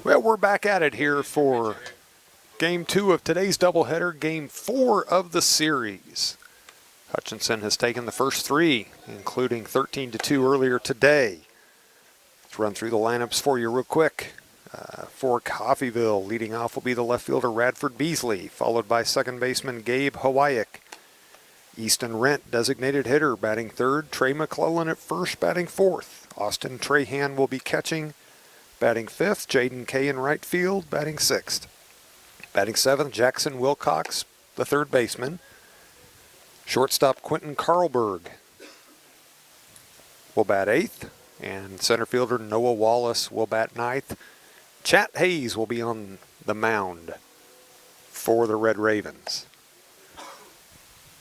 Well, we're back at it here for Game 2 of today's doubleheader, Game 4 of the series. Hutchinson has taken the first three, including 13-2 earlier today. Let's run through the lineups for you real quick. For Coffeyville, leading off will be the left fielder Radford Beasley, followed by second baseman Gabe Hawaii. Easton Rent, designated hitter, batting third. Trey McClellan at first, batting fourth. Austin Trahan will be catching, batting fifth. Jaden Kay in right field, batting sixth. Batting seventh, Jackson Wilcox, the third baseman. Shortstop Quentin Carlberg will bat eighth. And center fielder Noah Wallace will bat ninth. Chat Hayes will be on the mound for the Red Ravens.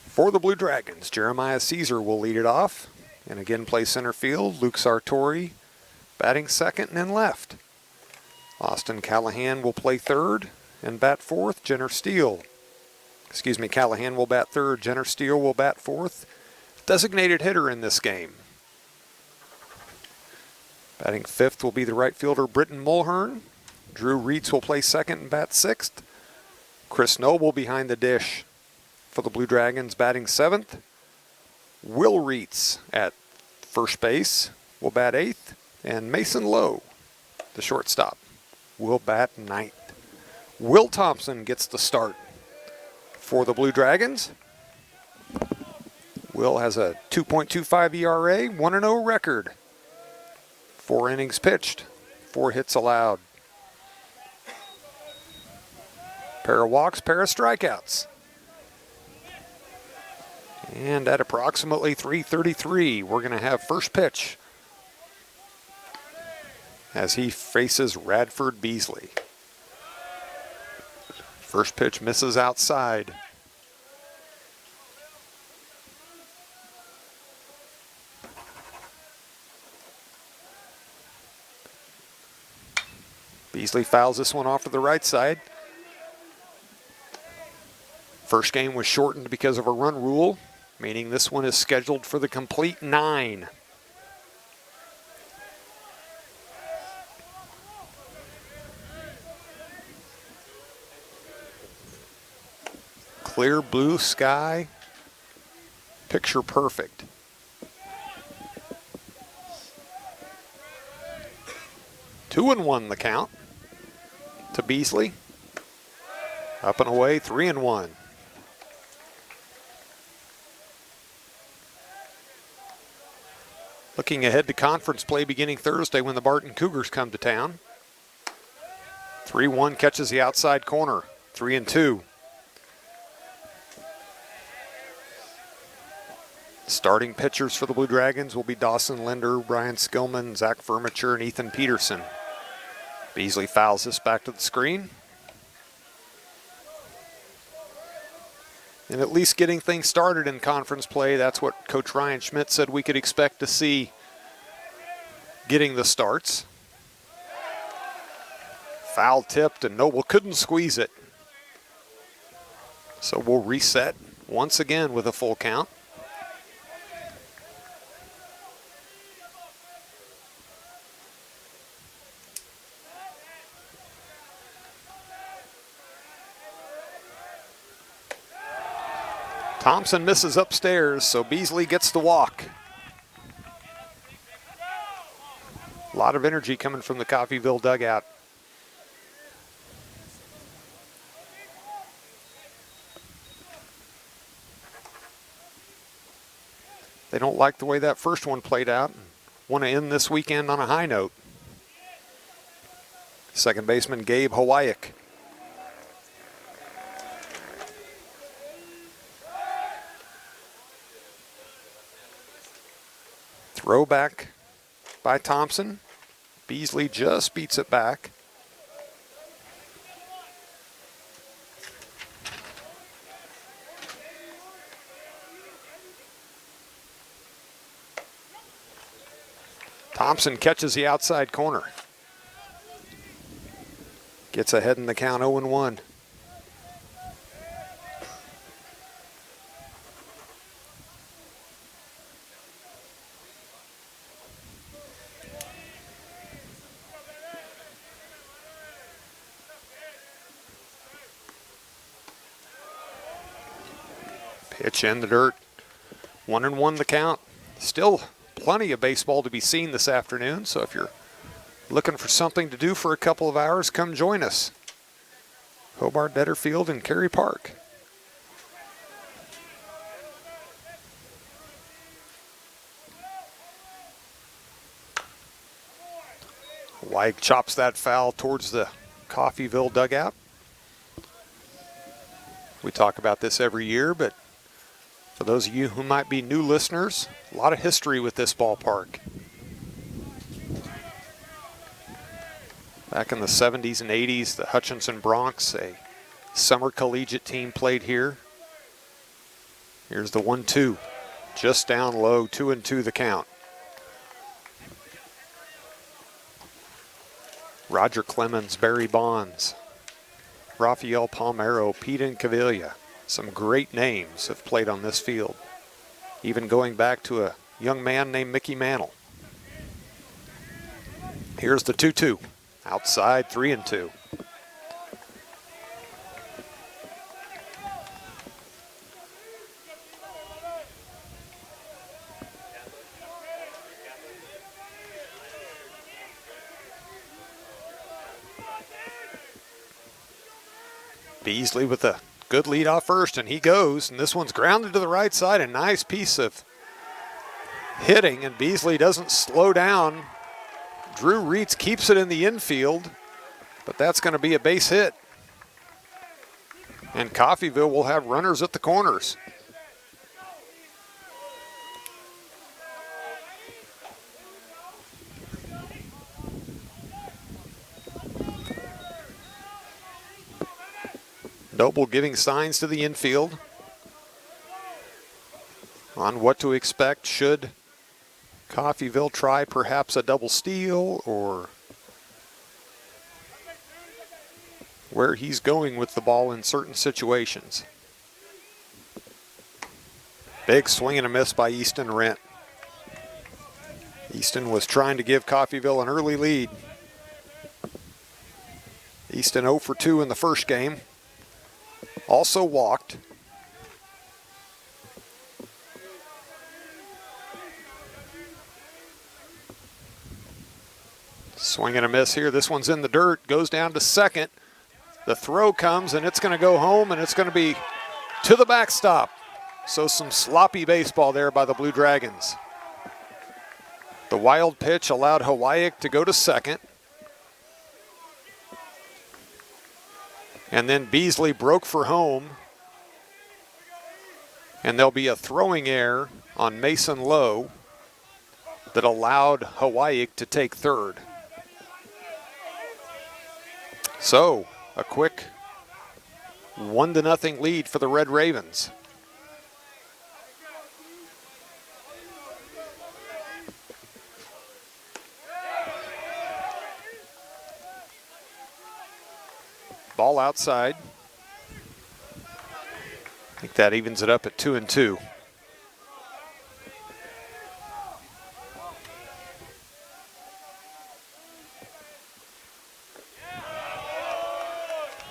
For the Blue Dragons, Jeremiah Caesar will lead it off and again play center field. Luke Sartori batting second and in left. Austin Callahan will play third and bat fourth. Callahan will bat third. Jenner Steele will bat fourth. Designated hitter in this game. Batting fifth will be the right fielder Britton Mulhern. Drew Reitz will play second and bat sixth. Chris Noble behind the dish for the Blue Dragons, batting seventh. Will Reitz at first base will bat eighth. And Mason Lowe, the shortstop, will bat ninth. Will Thompson gets the start for the Blue Dragons. Will has a 2.25 ERA, 1-0 record. 4 innings pitched, 4 hits allowed. Pair of walks, pair of strikeouts. And at approximately 3:33, we're going to have first pitch as he faces Radford Beasley. First pitch misses outside. Beasley fouls this one off to the right side. First game was shortened because of a run rule, meaning this one is scheduled for the complete 9. Clear blue sky, picture perfect. Two and one the count to Beasley. Up and away, 3-1. Looking ahead to conference play beginning Thursday when the Barton Cougars come to town. 3-1 catches the outside corner, 3-2. Starting pitchers for the Blue Dragons will be Dawson Linder, Brian Skillman, Zach Furniture, and Ethan Peterson. Beasley fouls this back to the screen. And at least getting things started in conference play, that's what Coach Ryan Schmidt said we could expect to see getting the starts. Foul tipped and Noble couldn't squeeze it. So we'll reset once again with a full count. Thompson misses upstairs, so Beasley gets the walk. A lot of energy coming from the Coffeyville dugout. They don't like the way that first one played out and want to end this weekend on a high note. Second baseman Gabe Hawaii. Throwback by Thompson. Beasley just beats it back. Thompson catches the outside corner. Gets ahead in the count, 0-1. Pitch in the dirt. 1-1 the count. Still plenty of baseball to be seen this afternoon, so if you're looking for something to do for a couple of hours, come join us. Hobart-Detter Field in Cary Park. White chops that foul towards the Coffeyville dugout. We talk about this every year, but for those of you who might be new listeners, a lot of history with this ballpark. Back in the 70s and 80s, the Hutchinson Broncs, a summer collegiate team, played here. Here's the 1-2, just down low, 2-2 the count. Roger Clemens, Barry Bonds, Rafael Palmeiro, Pete Incaviglia. Some great names have played on this field, even going back to a young man named Mickey Mantle. Here's the 2-2, outside, 3-2. Beasley with a good lead off first, and he goes, and this one's grounded to the right side. A nice piece of hitting, and Beasley doesn't slow down. Drew Reitz keeps it in the infield, but that's going to be a base hit. And Coffeyville will have runners at the corners. Noble giving signs to the infield on what to expect should Coffeyville try perhaps a double steal, or where he's going with the ball in certain situations. Big swing and a miss by Easton Rent. Easton was trying to give Coffeyville an early lead. Easton 0 for 2 in the first game. Also walked. Swing and a miss here. This one's in the dirt, goes down to second. The throw comes, and it's going to go home, and it's going to be to the backstop. So some sloppy baseball there by the Blue Dragons. The wild pitch allowed Hawaii to go to second. And then Beasley broke for home. And there'll be a throwing error on Mason Lowe that allowed Hawaii to take third. So, a quick 1-0 lead for the Red Ravens. Ball outside. I think that evens it up at 2-2.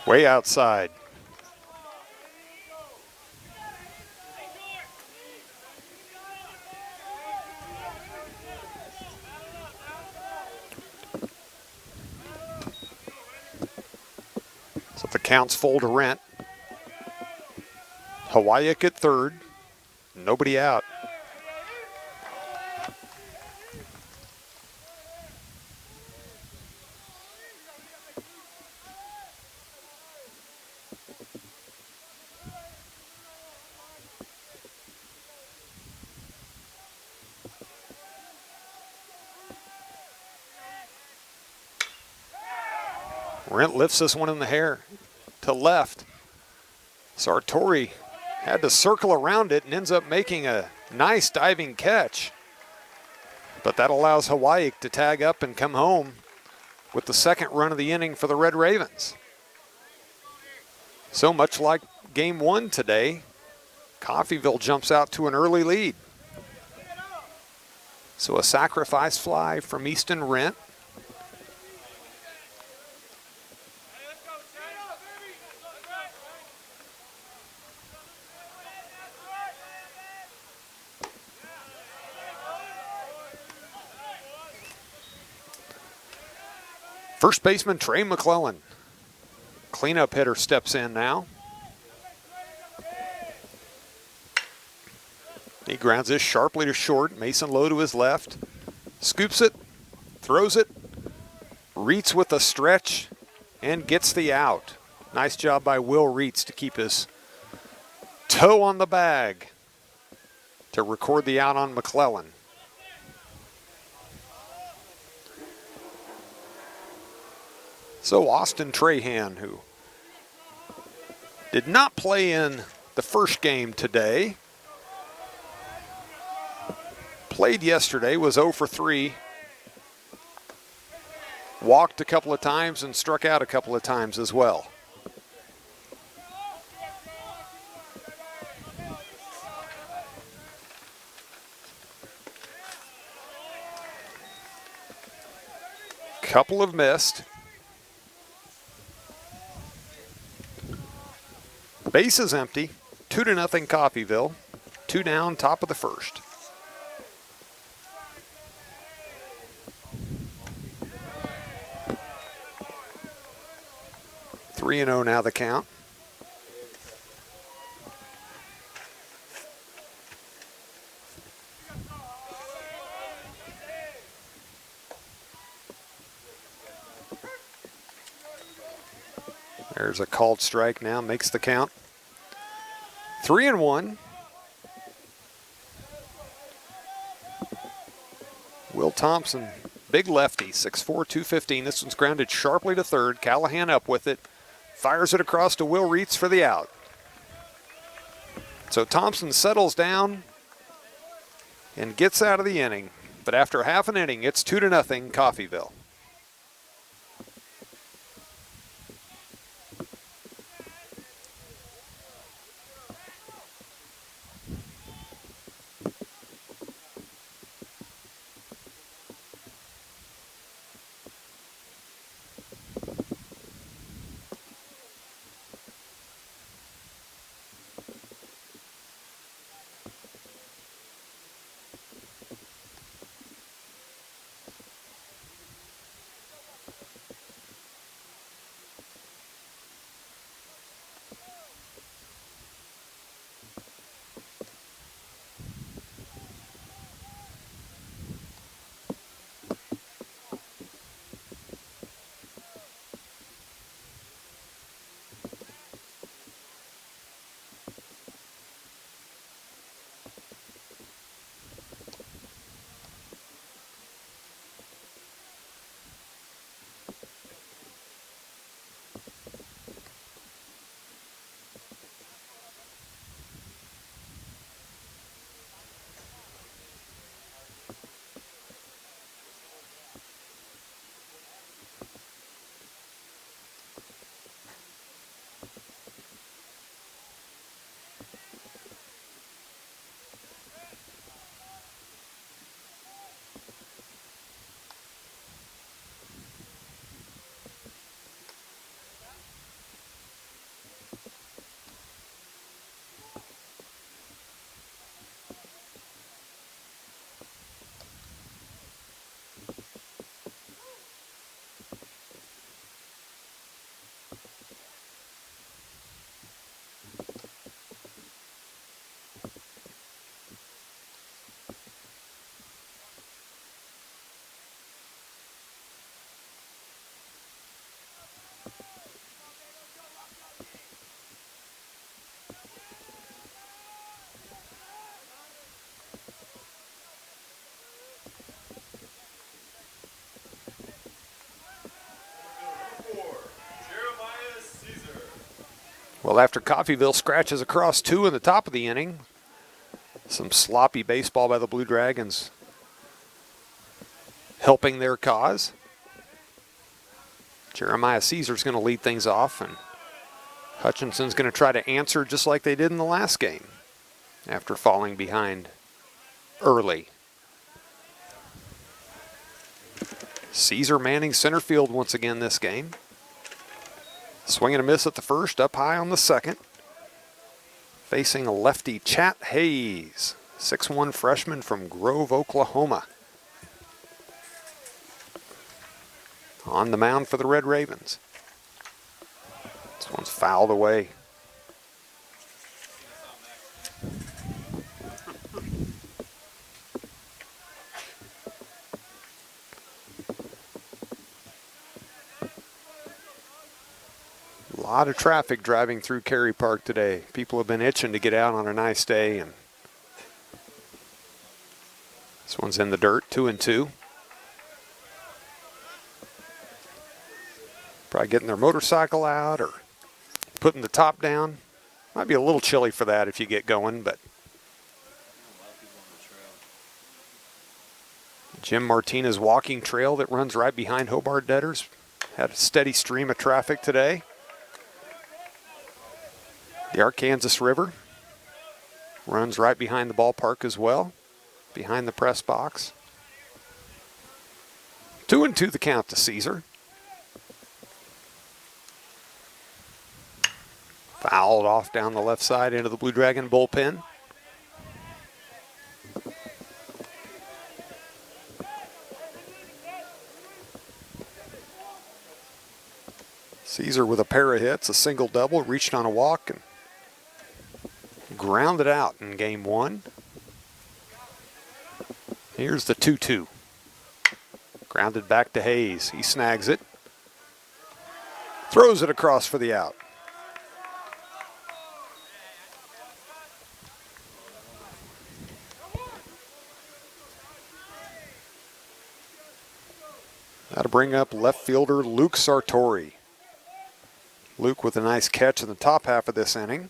Way outside. So the counts full to Rent. Hawaii at third. Nobody out. Rent lifts this one in the air to left. Sartori had to circle around it and ends up making a nice diving catch. But that allows Hawaii to tag up and come home with the second run of the inning for the Red Ravens. So much like game one today, Coffeyville jumps out to an early lead. So a sacrifice fly from Easton Rent. First baseman Trey McClellan. Cleanup hitter steps in now. He grounds this sharply to short. Mason Lowe to his left. Scoops it, throws it, Reitz with a stretch, and gets the out. Nice job by Will Reitz to keep his toe on the bag to record the out on McClellan. So Austin Trahan, who did not play in the first game today, played yesterday, was 0 for 3, walked a couple of times and struck out a couple of times as well. Couple have missed. Base is empty. 2-0 Coffeyville. 2 down, top of the first. Three and 0 now the count. There's a called strike now, makes the count. 3 and 1. Will Thompson, big lefty, 6'4", 215. This one's grounded sharply to third. Callahan up with it. Fires it across to Will Reitz for the out. So Thompson settles down and gets out of the inning. But after half an inning, it's 2-0 Coffeyville. Well, after Coffeyville scratches across 2 in the top of the inning, some sloppy baseball by the Blue Dragons helping their cause. Jeremiah Caesar's going to lead things off, and Hutchinson's going to try to answer just like they did in the last game after falling behind early. Caesar manning center field once again this game. Swing and a miss at the first, up high on the second. Facing a lefty, Chat Hayes, 6'1" freshman from Grove, Oklahoma. On the mound for the Red Ravens. This one's fouled away. A lot of traffic driving through Cary Park today. People have been itching to get out on a nice day, and this one's in the dirt, 2-2. Probably getting their motorcycle out or putting the top down. Might be a little chilly for that if you get going, but Jim Martinez walking trail that runs right behind Hobart-Detter's had a steady stream of traffic today. The Arkansas River runs right behind the ballpark as well, behind the press box. 2-2 the count to Caesar. Fouled off down the left side into the Blue Dragon bullpen. Caesar with a pair of hits, a single double, reached on a walk and grounded out in game one. Here's the 2-2. Grounded back to Hayes. He snags it. Throws it across for the out. That'll bring up left fielder Luke Sartori. Luke with a nice catch in the top half of this inning.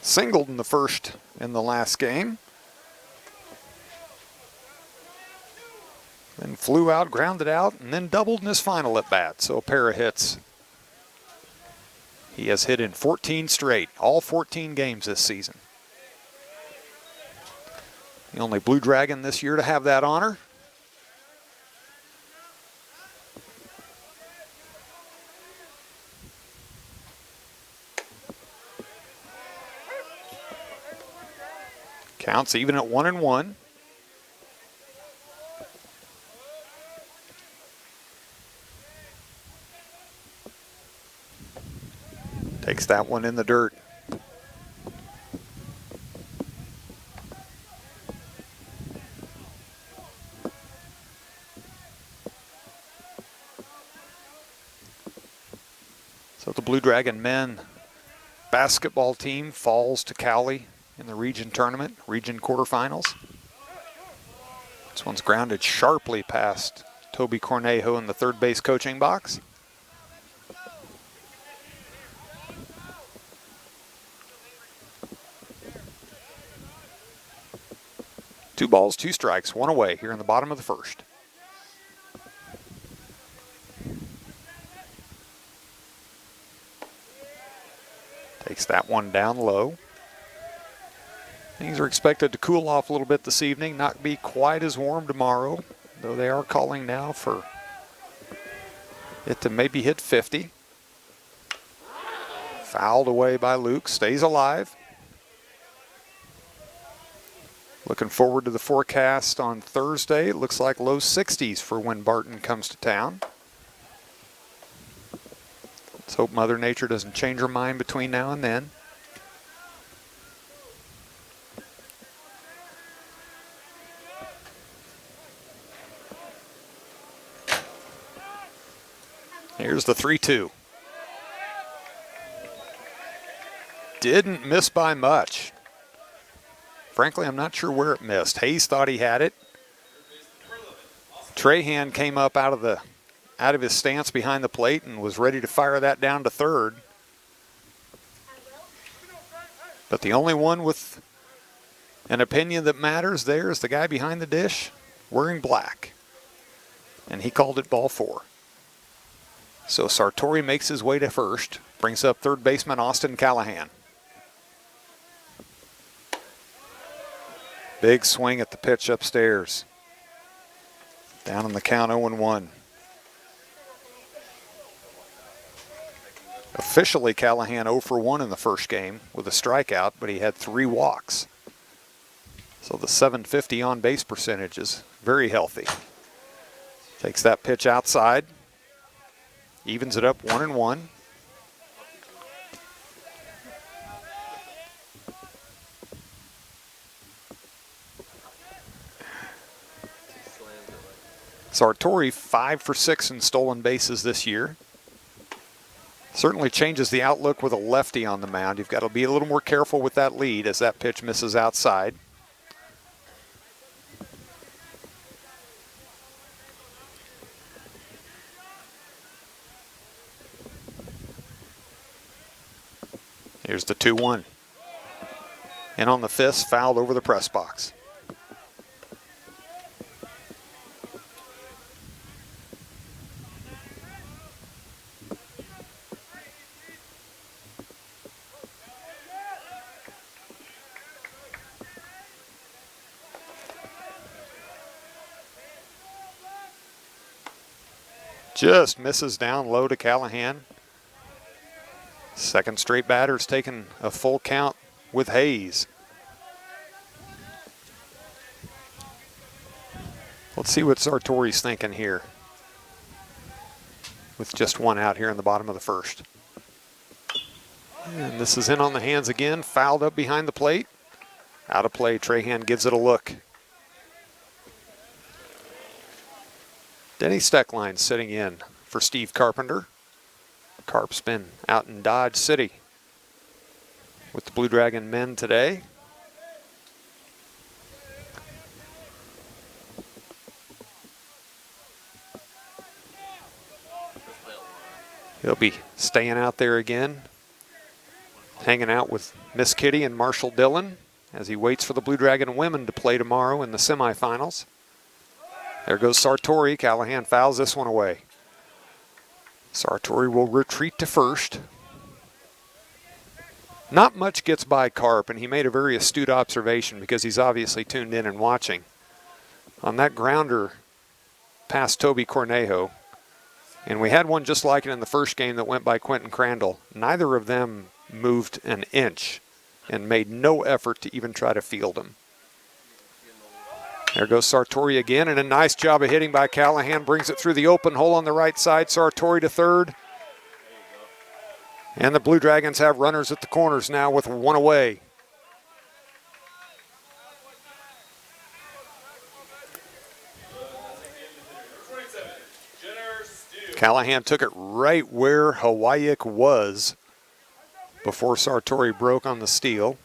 Singled in the first in the last game. Then flew out, grounded out, and then doubled in his final at bat. So a pair of hits. He has hit in 14 straight, all 14 games this season. The only Blue Dragon this year to have that honor. Counts even at 1-1. Takes that one in the dirt. So the Blue Dragon men basketball team falls to Cowley in the region tournament, region quarterfinals. This one's grounded sharply past Toby Cornejo in the third base coaching box. Two balls, two strikes, one away here in the bottom of the first. Takes that one down low. Things are expected to cool off a little bit this evening, not be quite as warm tomorrow, though they are calling now for it to maybe hit 50. Fouled away by Luke, stays alive. Looking forward to the forecast on Thursday. It looks like low 60s for when Barton comes to town. Let's hope Mother Nature doesn't change her mind between now and then. Here's the 3-2. Didn't miss by much. Frankly, I'm not sure where it missed. Hayes thought he had it. Trahan came up out of his stance behind the plate and was ready to fire that down to third. But the only one with an opinion that matters there is the guy behind the dish wearing black. And he called it ball 4. So Sartori makes his way to first, brings up third baseman Austin Callahan. Big swing at the pitch upstairs. Down on the count, 0-1. Officially, Callahan 0 for 1 in the first game with a strikeout, but he had 3 walks. So the .750 on base percentage is very healthy. Takes that pitch outside. Evens it up 1-1. Sartori 5 for 6 in stolen bases this year. Certainly changes the outlook with a lefty on the mound. You've got to be a little more careful with that lead as that pitch misses outside. Here's the 2-1. And on the fist, fouled over the press box. Just misses down low to Callahan. Second straight batter's taken a full count with Hayes. Let's see what Sartori's thinking here with just one out here in the bottom of the first. And this is in on the hands again, fouled up behind the plate. Out of play, Trahan gives it a look. Denny Steckline sitting in for Steve Carpenter. Carp's been out in Dodge City with the Blue Dragon men today. He'll be staying out there again, hanging out with Miss Kitty and Marshall Dillon as he waits for the Blue Dragon women to play tomorrow in the semifinals. There goes Sartori. Callahan fouls this one away. Sartori will retreat to first. Not much gets by Carp, and he made a very astute observation because he's obviously tuned in and watching. On that grounder past Toby Cornejo, and we had one just like it in the first game that went by Quentin Crandall. Neither of them moved an inch and made no effort to even try to field him. There goes Sartori again, and a nice job of hitting by Callahan. Brings it through the open hole on the right side. Sartori to third. And the Blue Dragons have runners at the corners now with one away. Callahan took it right where Hawaii was before Sartori broke on the steal.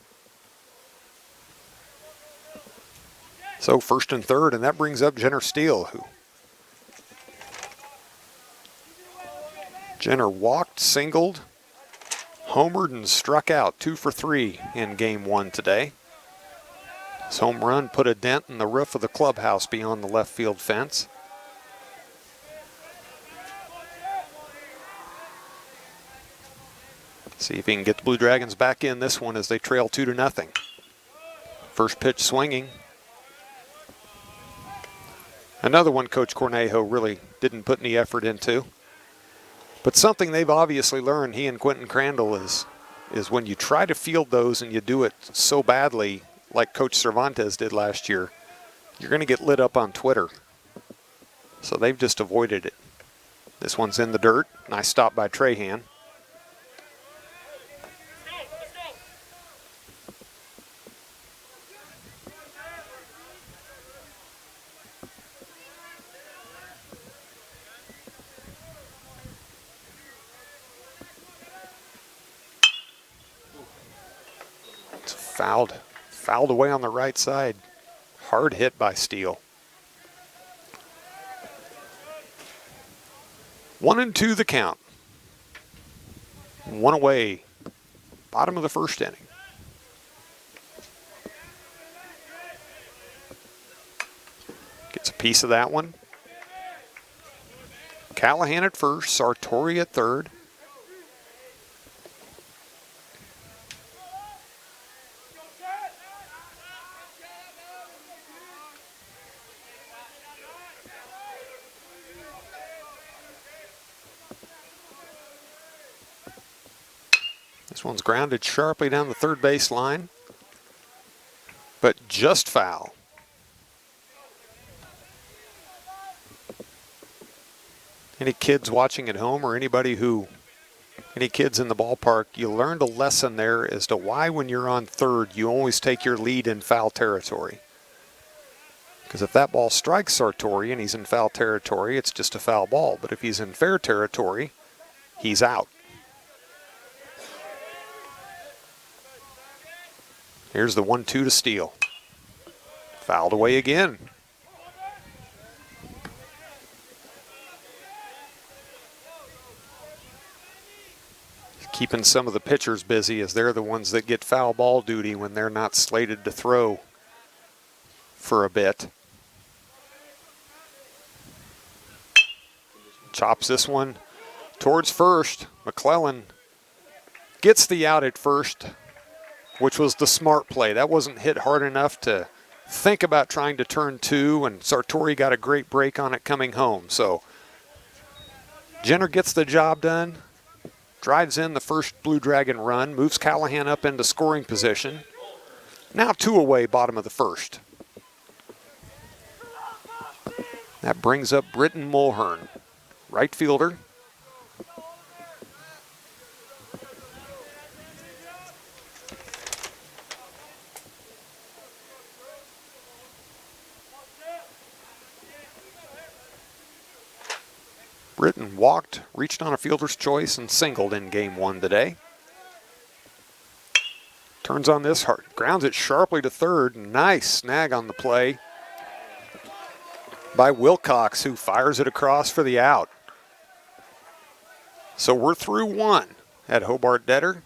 So first and third, and that brings up Jenner Steele, who Jenner walked, singled, homered, and struck out 2 for 3 in game 1 today. His home run put a dent in the roof of the clubhouse beyond the left field fence. See if he can get the Blue Dragons back in this one as they trail 2-0. First pitch swinging. Another one Coach Cornejo really didn't put any effort into. But something they've obviously learned, he and Quentin Crandall, is when you try to field those and you do it so badly like Coach Cervantes did last year, you're going to get lit up on Twitter. So they've just avoided it. This one's in the dirt. Nice stop by Trahan. Fouled away on the right side. Hard hit by Steele. 1-2 the count. One away. Bottom of the first inning. Gets a piece of that one. Callahan at first, Sartori at third. This one's grounded sharply down the third base line, but just foul. Any kids watching at home or any kids in the ballpark, you learned a lesson there as to why when you're on third, you always take your lead in foul territory. Because if that ball strikes Sartori and he's in foul territory, it's just a foul ball. But if he's in fair territory, he's out. Here's the 1-2 to Steele. Fouled away again. Keeping some of the pitchers busy as they're the ones that get foul ball duty when they're not slated to throw for a bit. Chops this one towards first. McClellan gets the out at first, which was the smart play. That wasn't hit hard enough to think about trying to turn two, and Sartori got a great break on it coming home. So Jenner gets the job done, drives in the first Blue Dragon run, moves Callahan up into scoring position. Now 2 away, bottom of the first. That brings up Britton Mulhern, right fielder. Britton walked, reached on a fielder's choice, and singled in game 1 today. Turns on this hard, grounds it sharply to third. Nice snag on the play by Wilcox, who fires it across for the out. So we're through 1 at Hobart-Detter.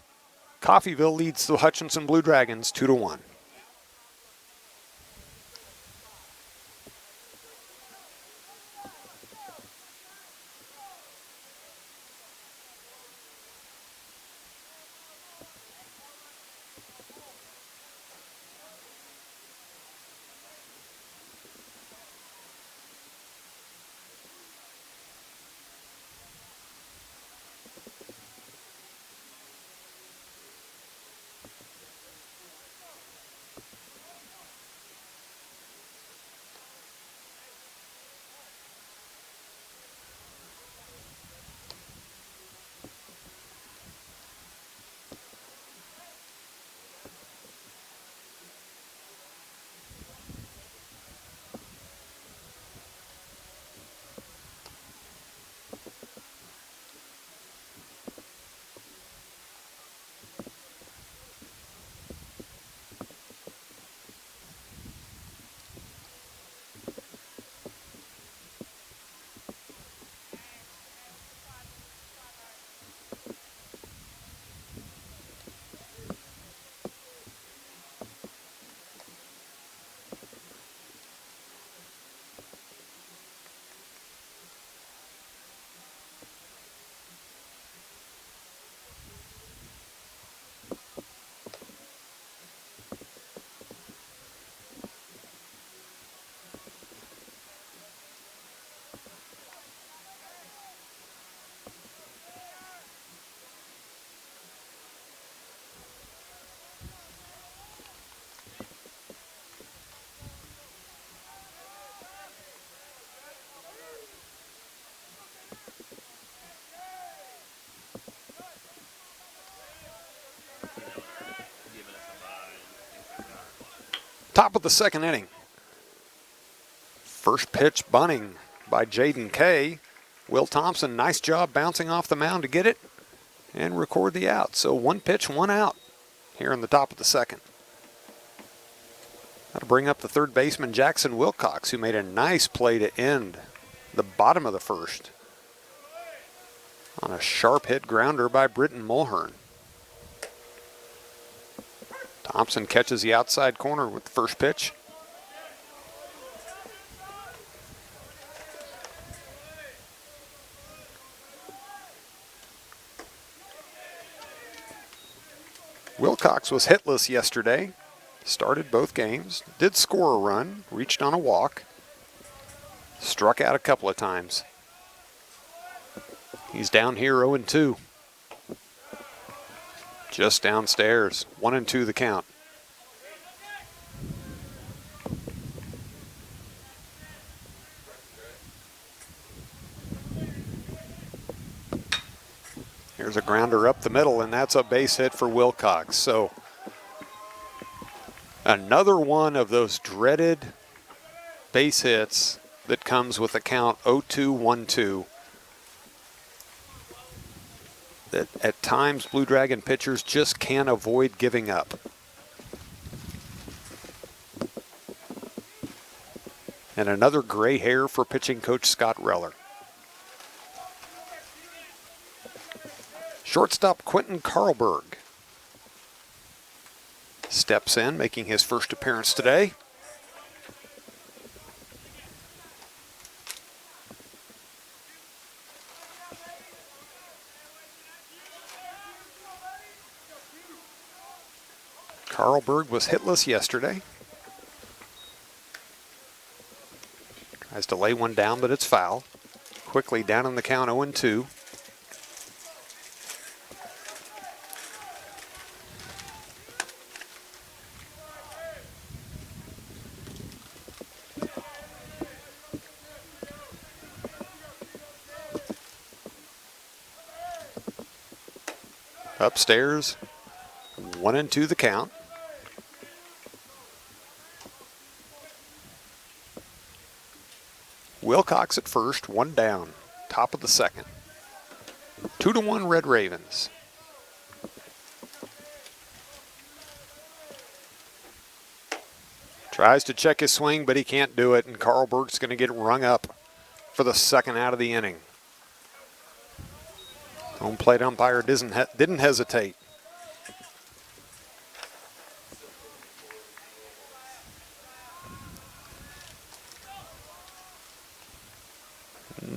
Coffeyville leads the Hutchinson Blue Dragons 2-1. Top of the second inning. First pitch bunting by Jaden Kay. Will Thompson, nice job bouncing off the mound to get it and record the out. So 1 pitch, 1 out here in the top of the second. That'll bring up the third baseman, Jackson Wilcox, who made a nice play to end the bottom of the first on a sharp hit grounder by Britton Mulhern. Thompson catches the outside corner with the first pitch. Wilcox was hitless yesterday. Started both games. Did score a run. Reached on a walk. Struck out a couple of times. He's down here 0-2. Just downstairs. 1-2 the count. There's a grounder up the middle, and that's a base hit for Wilcox. So another one of those dreaded base hits that comes with a count 0-2-1-2 that at times Blue Dragon pitchers just can't avoid giving up. And another gray hair for pitching coach Scott Reller. Shortstop Quentin Carlberg steps in, making his first appearance today. Carlberg was hitless yesterday. Tries to lay one down, but it's foul. Quickly down on the count, 0-2. Upstairs, 1-2 the count. Wilcox at first, one down, top of the second. 2-1 Red Ravens. Tries to check his swing, but he can't do it, and Carlberg's going to get rung up for the second out of the inning. Home plate umpire didn't hesitate.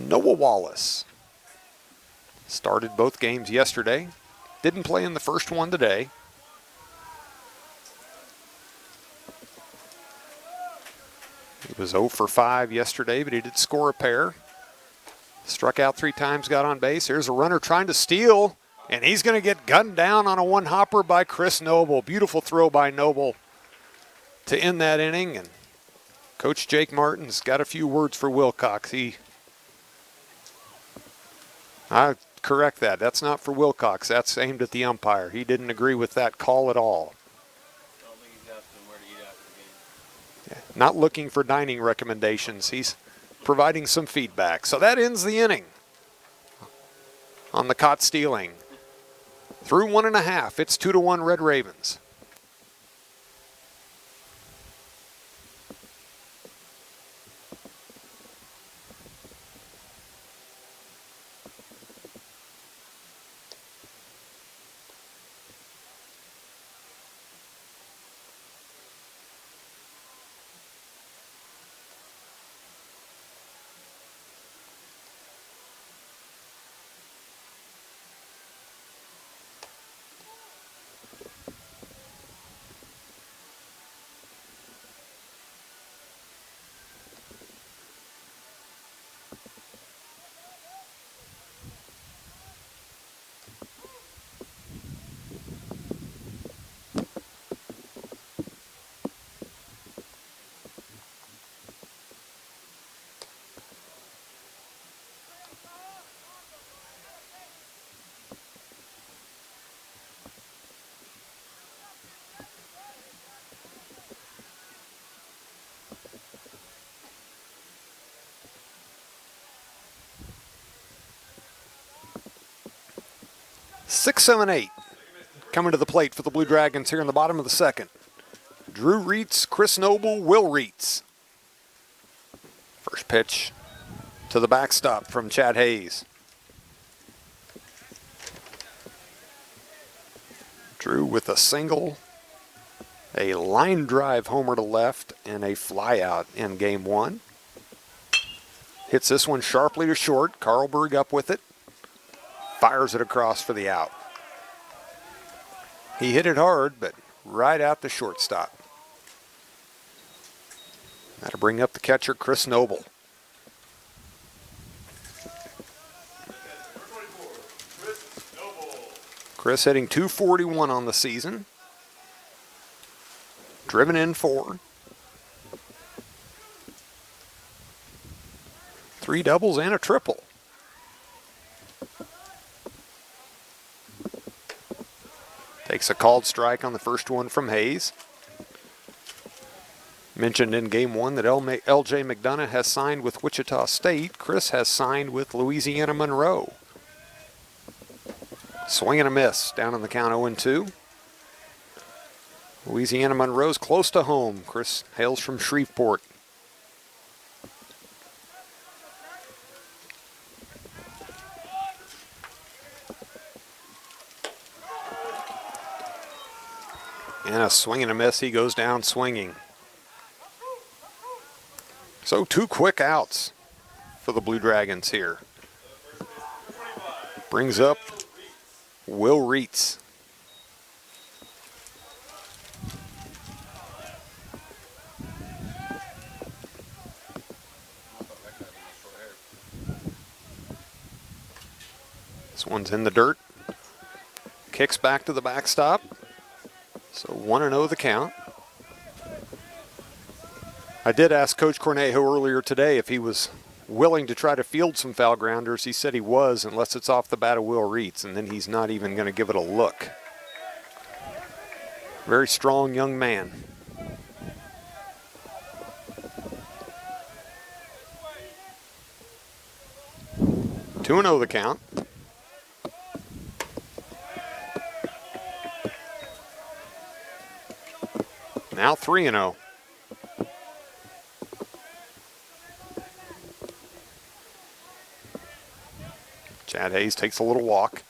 Noah Wallace started both games yesterday. Didn't play in the first one today. He was 0 for 5 yesterday, but he did score a pair. Struck out 3 times, got on base. Here's a runner trying to steal, and he's going to get gunned down on a one-hopper by Chris Noble. Beautiful throw by Noble to end that inning, and Coach Jake Martin's got a few words for Wilcox. I correct that. That's not for Wilcox. That's aimed at the umpire. He didn't agree with that call at all. I don't think he's asking where to eat after the game. Yeah, not looking for dining recommendations. He's providing some feedback. So that ends the inning on the caught stealing. Through 1.5, it's 2-1 Red Ravens. Six, 7, 8 coming to the plate for the Blue Dragons here in the bottom of the second. Drew Reitz, Chris Noble, Will Reitz. First pitch to the backstop from Chad Hayes. Drew with a single, a line drive homer to left, and a flyout in game one. Hits this one sharply to short. Carlberg up with it. Fires it across for the out. He hit it hard, but right out the shortstop. That'll bring up the catcher, Chris Noble. Chris hitting .241 on the season. Driven in 4. 3 doubles and a triple. Takes a called strike on the first one from Hayes. Mentioned in game one that L.J. McDonough has signed with Wichita State. Chris has signed with Louisiana Monroe. Swing and a miss, down on the count 0-2. Louisiana Monroe's close to home. Chris hails from Shreveport. And a swing and a miss. He goes down swinging. So 2 quick outs for the Blue Dragons here. Brings up Will Reitz. This one's in the dirt. Kicks back to the backstop. So 1-0 the count. I did ask Coach Cornejo earlier today if he was willing to try to field some foul grounders. He said he was, unless it's off the bat of Will Reitz, and then he's not even going to give it a look. Very strong young man. Two and 0 the count. Now 3-0. Chad Hayes takes a little walk.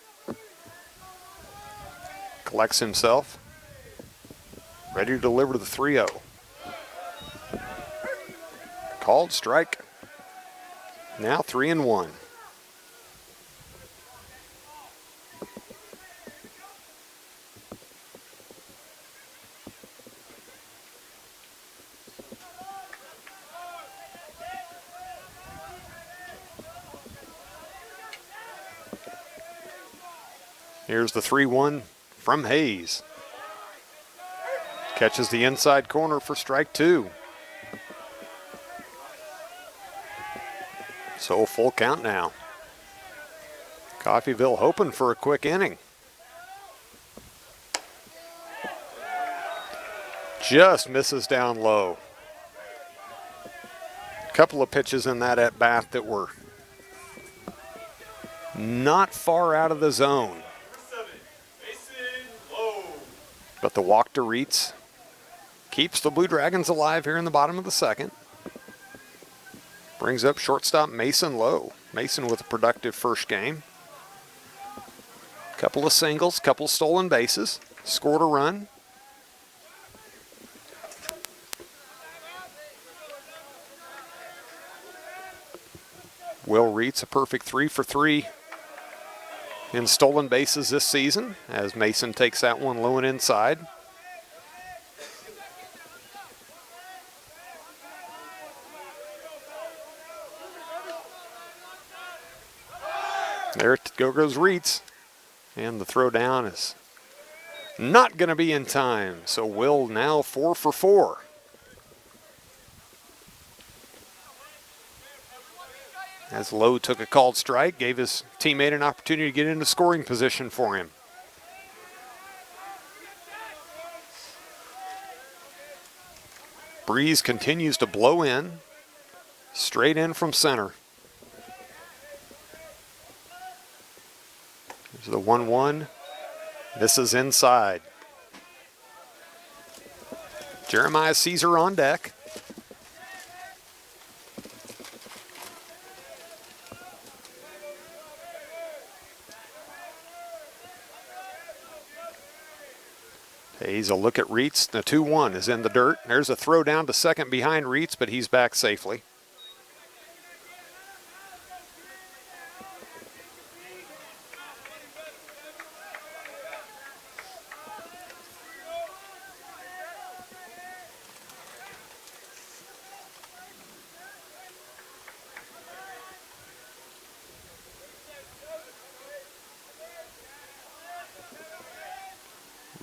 Collects himself. Ready to deliver the 3-0. Called strike. Now 3-1. Here's the 3-1 from Hayes. Catches the inside corner for strike 2. So full count now. Coffeyville hoping for a quick inning. Just misses down low. Couple of pitches in that at bat that were not far out of the zone. But the walk to Reitz keeps the Blue Dragons alive here in the bottom of the second. Brings up shortstop Mason Lowe. Mason with a productive first game. Couple of singles, couple stolen bases. Scored a run. Will Reitz a perfect 3 for 3 in stolen bases this season as Mason takes that one low and inside. There goes Reitz. And the throw down is not going to be in time. So Will now 4 for 4. As Lowe took a called strike, gave his teammate an opportunity to get into scoring position for him. Breeze continues to blow in, straight in from center. Here's the 1-1. This is inside. Jeremiah Caesar on deck. Hayes a look at Reitz. The 2-1 is in the dirt. There's a throw down to second behind Reitz, but he's back safely.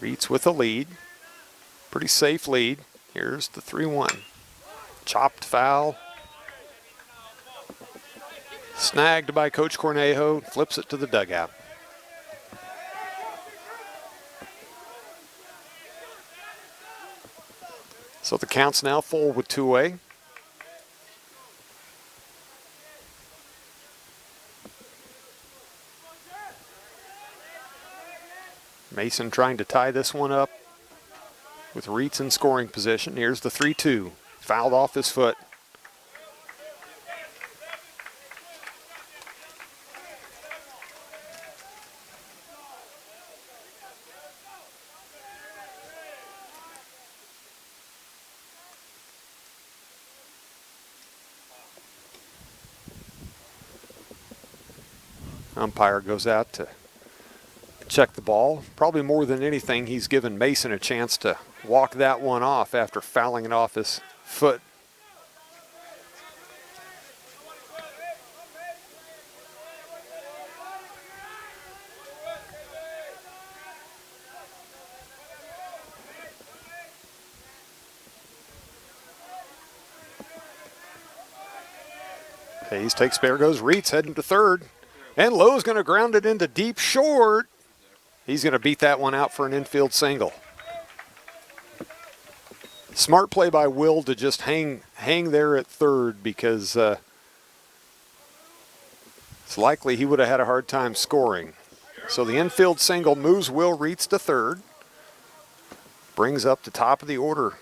Reitz with a lead. Pretty safe lead. Here's the 3-1. Chopped foul. Snagged by Coach Cornejo. Flips it to the dugout. So the count's now full with two-way. Mason trying to tie this one up with Reitz in scoring position. Here's the 3-2. Fouled off his foot. Umpire goes out to check the ball. Probably more than anything, he's given Mason a chance to walk that one off after fouling it off his foot. Hayes takes spare, goes Reitz heading to third. And Lowe's going to ground it into deep short. He's going to beat that one out for an infield single. Smart play by Will to just hang there at third, because it's likely he would have had a hard time scoring. So the infield single moves Will Reitz to third. Brings up the top of the order.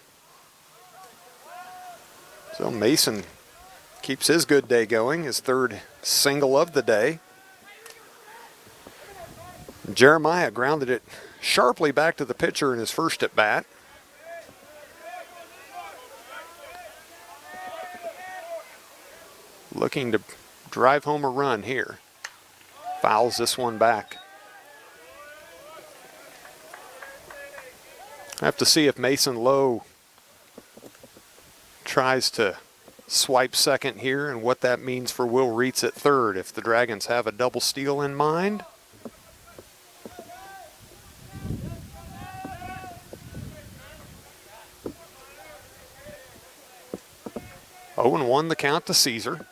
So Mason keeps his good day going, his third single of the day. Jeremiah grounded it sharply back to the pitcher in his first at bat. Looking to drive home a run here. Fouls this one back. I have to see if Mason Lowe tries to swipe second here and what that means for Will Reitz at third, if the Dragons have a double steal in mind. Oh, and 1 the count to Caesar.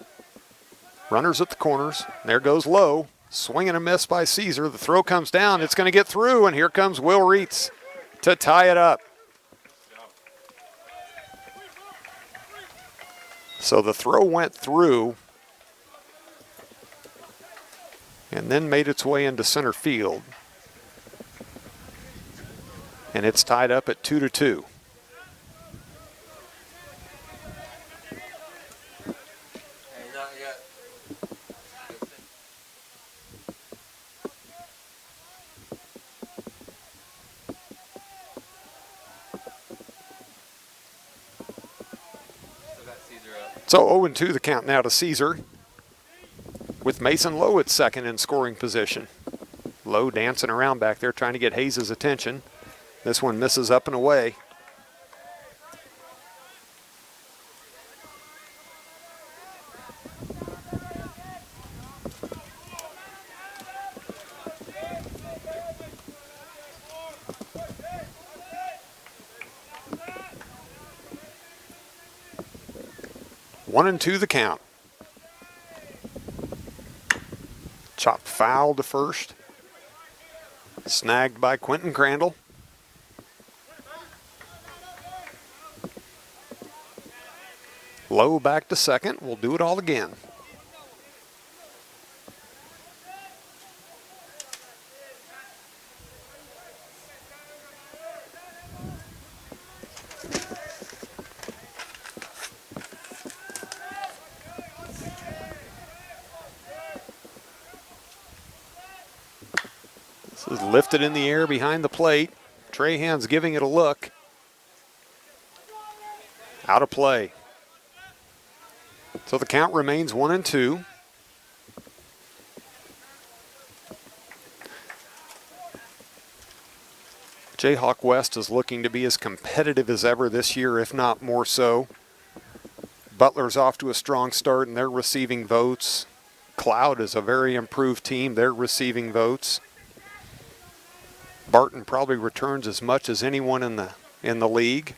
Runners at the corners. There goes Lowe. Swing and a miss by Caesar. The throw comes down. It's going to get through, and here comes Will Reitz to tie it up. So the throw went through and then made its way into center field. And it's tied up at 2-2. So 0-2 the count now to Caesar, with Mason Lowe at second in scoring position. Lowe dancing around back there trying to get Hayes' attention. This one misses up and away. One and two the count. Chopped foul to first. Snagged by Quentin Crandall. Low back to second. We'll do it all again. This is lifted in the air behind the plate. Trahan's giving it a look. Out of play. So the count remains 1-2. Jayhawk West is looking to be as competitive as ever this year, if not more so. Butler's off to a strong start and they're receiving votes. Cloud is a very improved team. They're receiving votes. Barton probably returns as much as anyone in the league.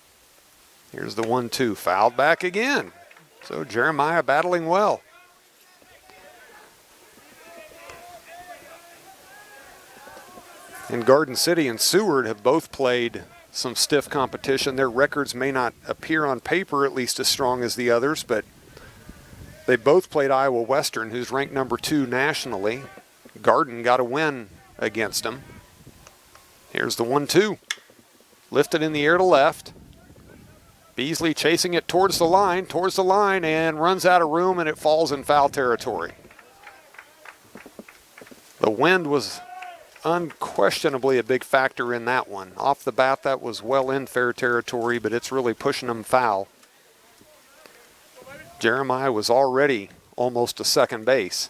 Here's the 1-2, fouled back again. So Jeremiah battling well. And Garden City and Seward have both played some stiff competition. Their records may not appear on paper at least as strong as the others, but they both played Iowa Western, who's ranked number 2 nationally. Garden got a win against them. Here's the 1-2. Lifted in the air to left. Beasley chasing it towards the line, and runs out of room, and it falls in foul territory. The wind was unquestionably a big factor in that one. Off the bat, that was well in fair territory, but it's really pushing them foul. Jeremiah was already almost to second base.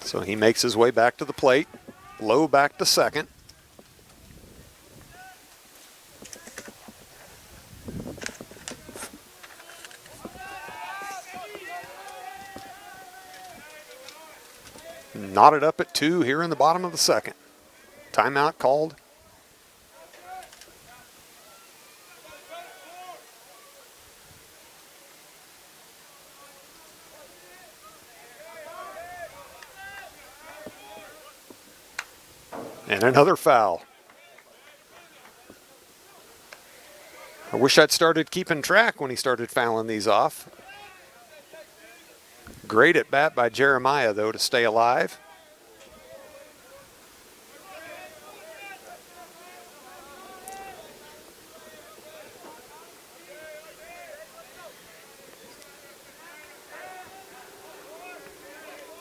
So he makes his way back to the plate. Low back to second. Knotted up at 2 here in the bottom of the second. Timeout called. And another foul. I wish I'd started keeping track when he started fouling these off. Great at bat by Jeremiah, though, to stay alive.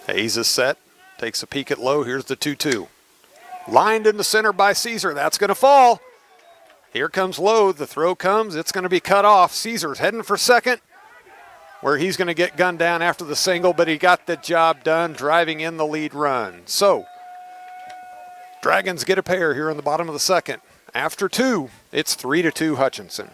Hayes is set, takes a peek at low. Here's the 2-2. Lined into center by Caesar. That's going to fall. Here comes Lowe. The throw comes. It's going to be cut off. Caesar's heading for second, where he's going to get gunned down after the single, but he got the job done, driving in the lead run. So, Dragons get a pair here in the bottom of the second. After 2, it's 3-2 Hutchinson.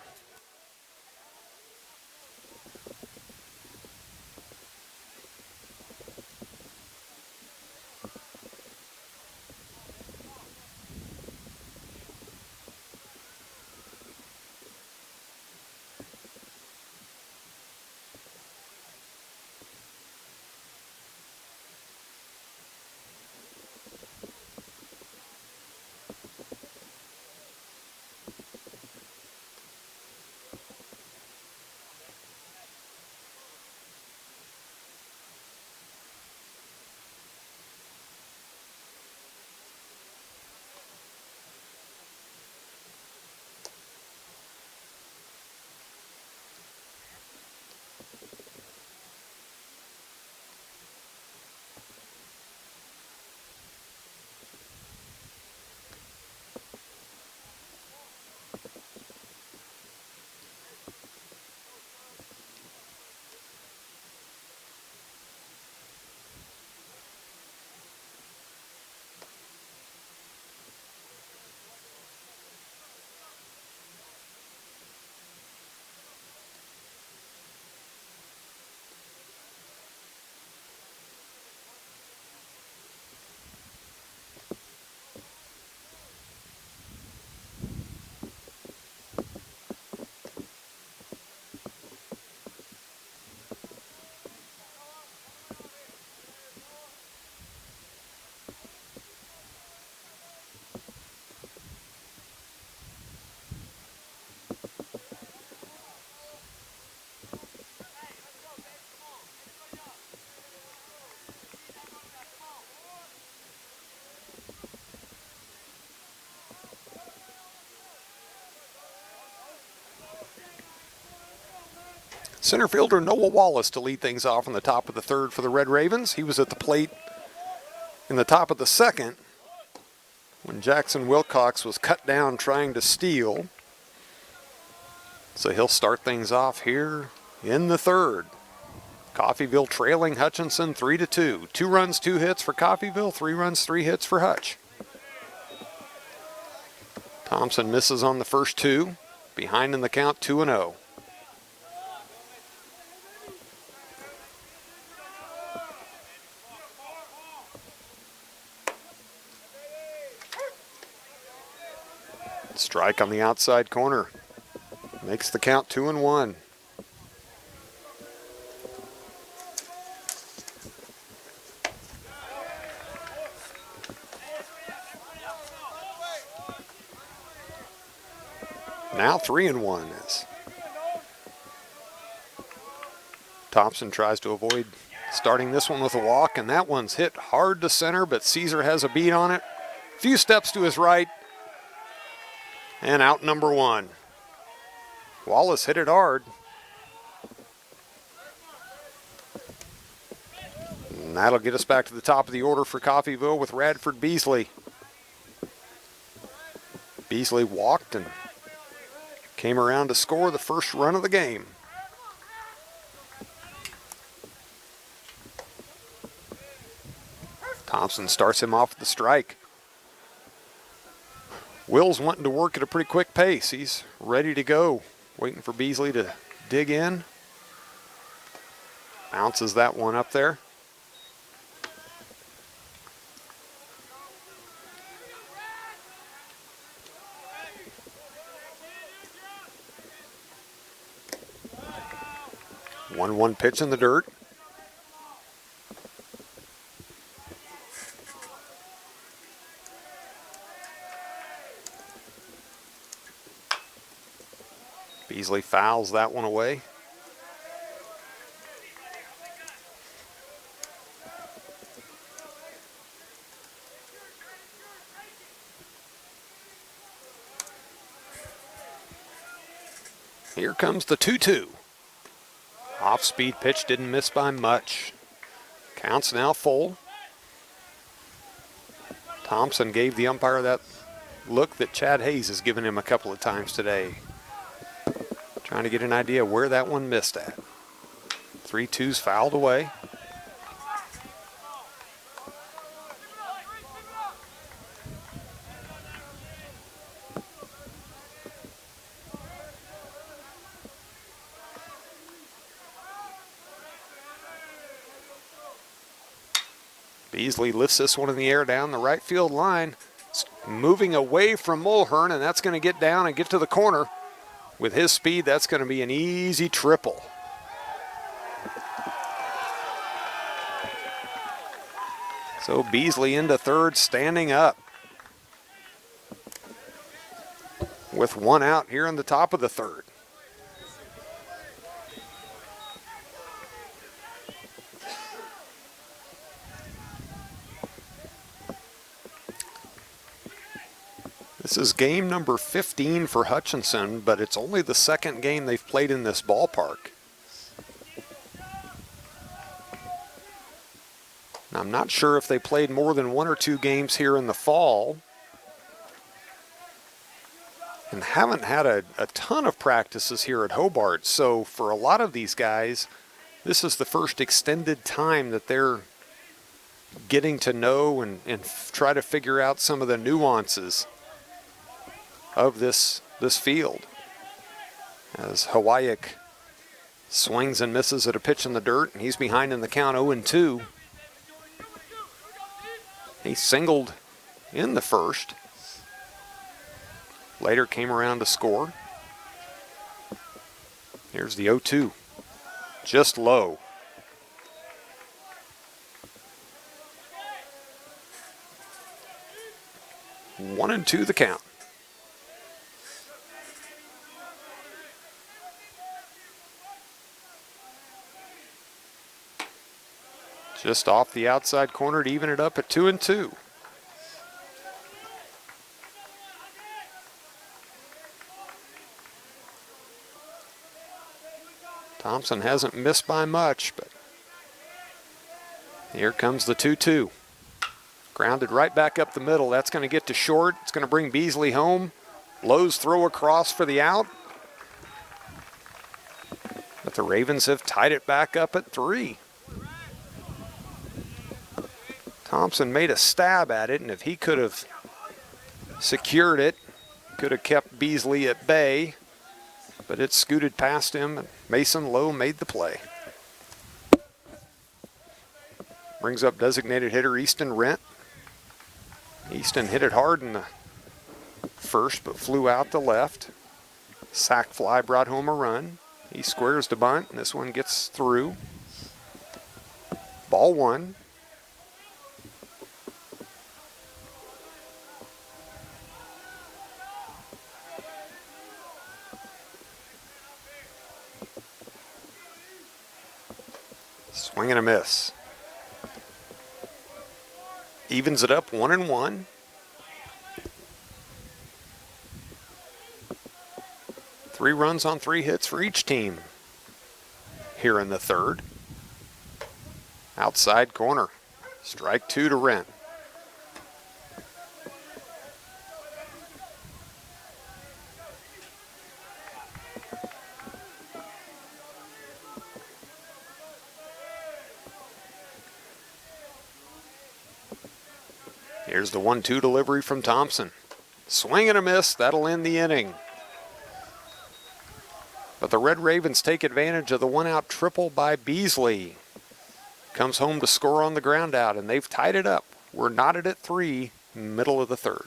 Center fielder Noah Wallace to lead things off in the top of the third for the Red Ravens. He was at the plate in the top of the second when Jackson Wilcox was cut down trying to steal. So he'll start things off here in the third. Coffeyville trailing Hutchinson 3-2. 2 runs, 2 hits for Coffeyville, 3 runs, 3 hits for Hutch. Thompson misses on the first 2. Behind in the count, 2-0. Strike on the outside corner. Makes the count 2-1. Now 3-1 as Thompson tries to avoid starting this one with a walk, and that one's hit hard to center, but Caesar has a beat on it. Few steps to his right, and out number one. Wallace hit it hard. And that'll get us back to the top of the order for Coffeyville with Radford Beasley. Beasley walked and came around to score the first run of the game. Thompson starts him off with the strike. Will's wanting to work at a pretty quick pace. He's ready to go, waiting for Beasley to dig in. Bounces that one up there. One pitch in the dirt. Beasley fouls that one away. Here comes the 2-2. Off-speed pitch, didn't miss by much. Counts now full. Thompson gave the umpire that look that Chad Hayes has given him a couple of times today. Trying to get an idea where that one missed at. 3-2's fouled away. Beasley lifts this one in the air down the right field line. It's moving away from Mulhern, and that's going to get down and get to the corner. With his speed, that's going to be an easy triple. So Beasley into third, standing up. With one out here in the top of the third. This is game number 15 for Hutchinson, but it's only the second game they've played in this ballpark. I'm not sure if they played more than 1 or 2 games here in the fall. And haven't had a ton of practices here at Hobart. So for a lot of these guys, this is the first extended time that they're getting to know and try to figure out some of the nuances of this field. As Hawaii swings and misses at a pitch in the dirt, and he's behind in the count 0-2. He singled in the first. Later came around to score. Here's the 0-2. Just low. One and two the count. Just off the outside corner to even it up at 2-2. Thompson hasn't missed by much, but here comes the 2-2. Grounded right back up the middle. That's going to get to short. It's going to bring Beasley home. Lowe's throw across for the out. But the Ravens have tied it back up at 3. Thompson made a stab at it, and if he could have secured it, could have kept Beasley at bay, but it scooted past him, and Mason Lowe made the play. Brings up designated hitter Easton Rent. Easton hit it hard in the first, but flew out the left. Sac fly brought home a run. He squares the bunt, and this one gets through. Ball 1. Swing and a miss. Evens it up 1-1. Three runs on 3 hits for each team here in the third. Outside corner. Strike 2 to Wren. Here's the 1-2 delivery from Thompson. Swing and a miss. That'll end the inning. But the Red Ravens take advantage of the 1-out triple by Beasley. Comes home to score on the ground out, and they've tied it up. We're knotted at 3, middle of the third.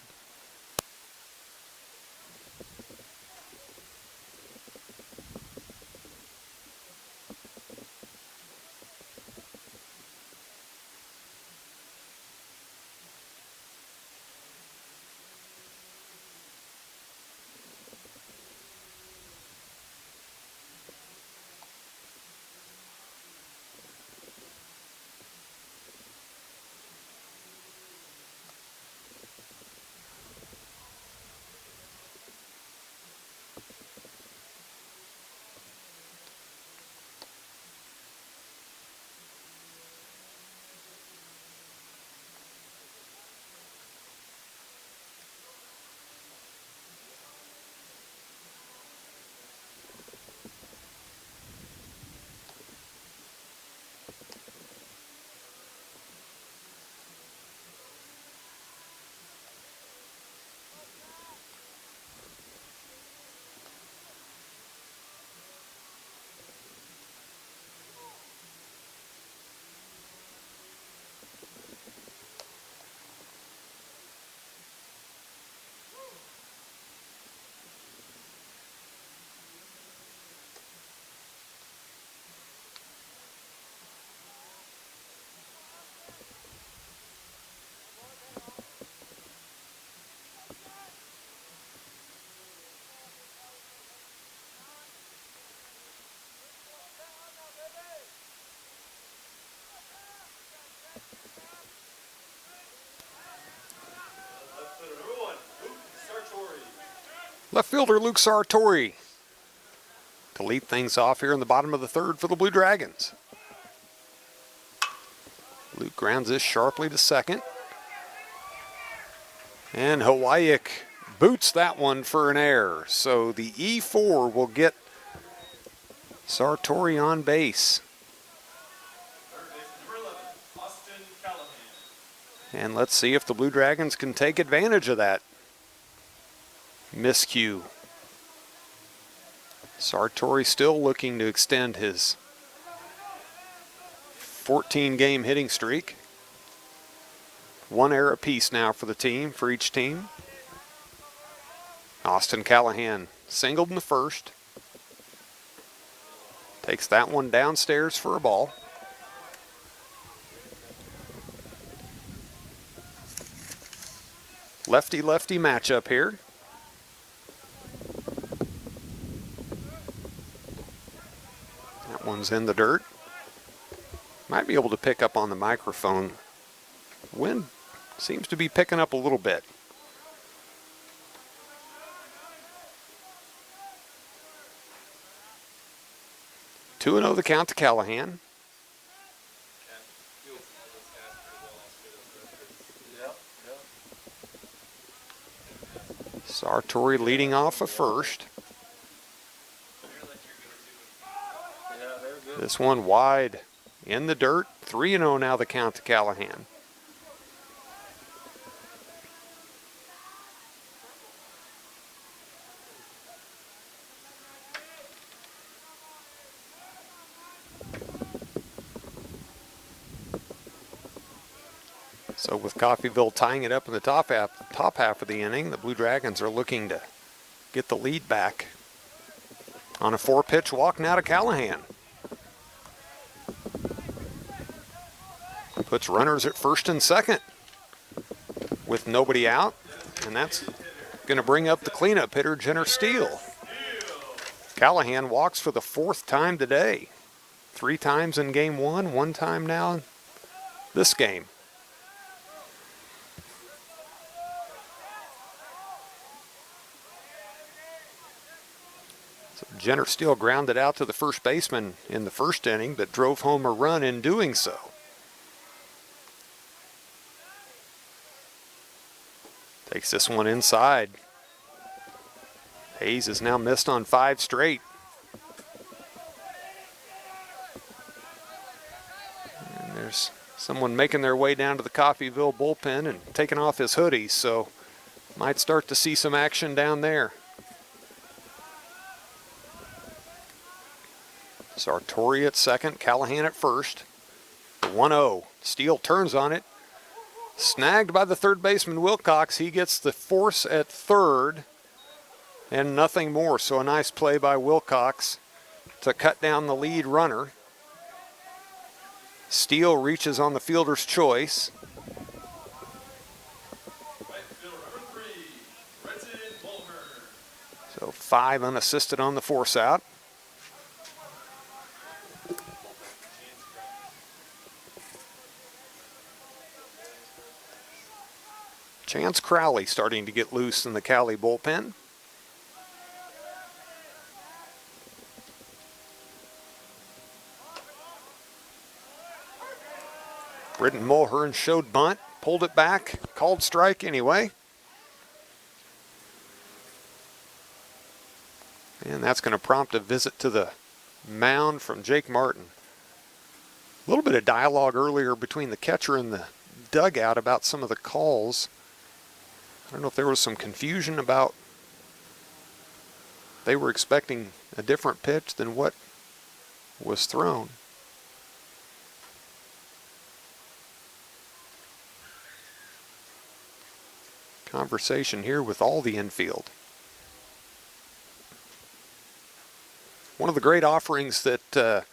Left fielder Luke Sartori to lead things off here in the bottom of the third for the Blue Dragons. Luke grounds this sharply to second. And Hawaii boots that one for an error. So the E4 will get Sartori on base. And let's see if the Blue Dragons can take advantage of that miscue. Sartori still looking to extend his 14-game hitting streak. 1 error apiece now for the team, for each team. Austin Callahan singled in the first. Takes that one downstairs for a ball. Lefty-lefty matchup here. That one's in the dirt. Might be able to pick up on the microphone. Wind seems to be picking up a little bit. Two 2-0 the count to Callahan. Sartori leading off of first. This one wide in the dirt. 3-0 now the count to Callahan. So with Coffeyville tying it up in the top half of the inning, the Blue Dragons are looking to get the lead back. On a 4-pitch walk now to Callahan. Puts runners at first and second with nobody out, and that's going to bring up the cleanup hitter, Jenner Steele. Callahan walks for the 4th time today. 3 times in game 1, 1 time now this game. So Jenner Steele grounded out to the first baseman in the first inning, but drove home a run in doing so. Takes this one inside. Hayes has now missed on 5 straight. And there's someone making their way down to the Coffeyville bullpen and taking off his hoodie, so might start to see some action down there. Sartori at second, Callahan at first. 1-0. Steele turns on it. Snagged by the third baseman Wilcox. He gets the force at third and nothing more. So a nice play by Wilcox to cut down the lead runner. Steele reaches on the fielder's choice. So 5 unassisted on the force out. Chance Crowley starting to get loose in the Cali bullpen. Britton Mulhern showed bunt, pulled it back, called strike anyway. And that's going to prompt a visit to the mound from Jake Martin. A little bit of dialogue earlier between the catcher and the dugout about some of the calls. I don't know if there was some confusion about they were expecting a different pitch than what was thrown. Conversation here with all the infield. One of the great offerings that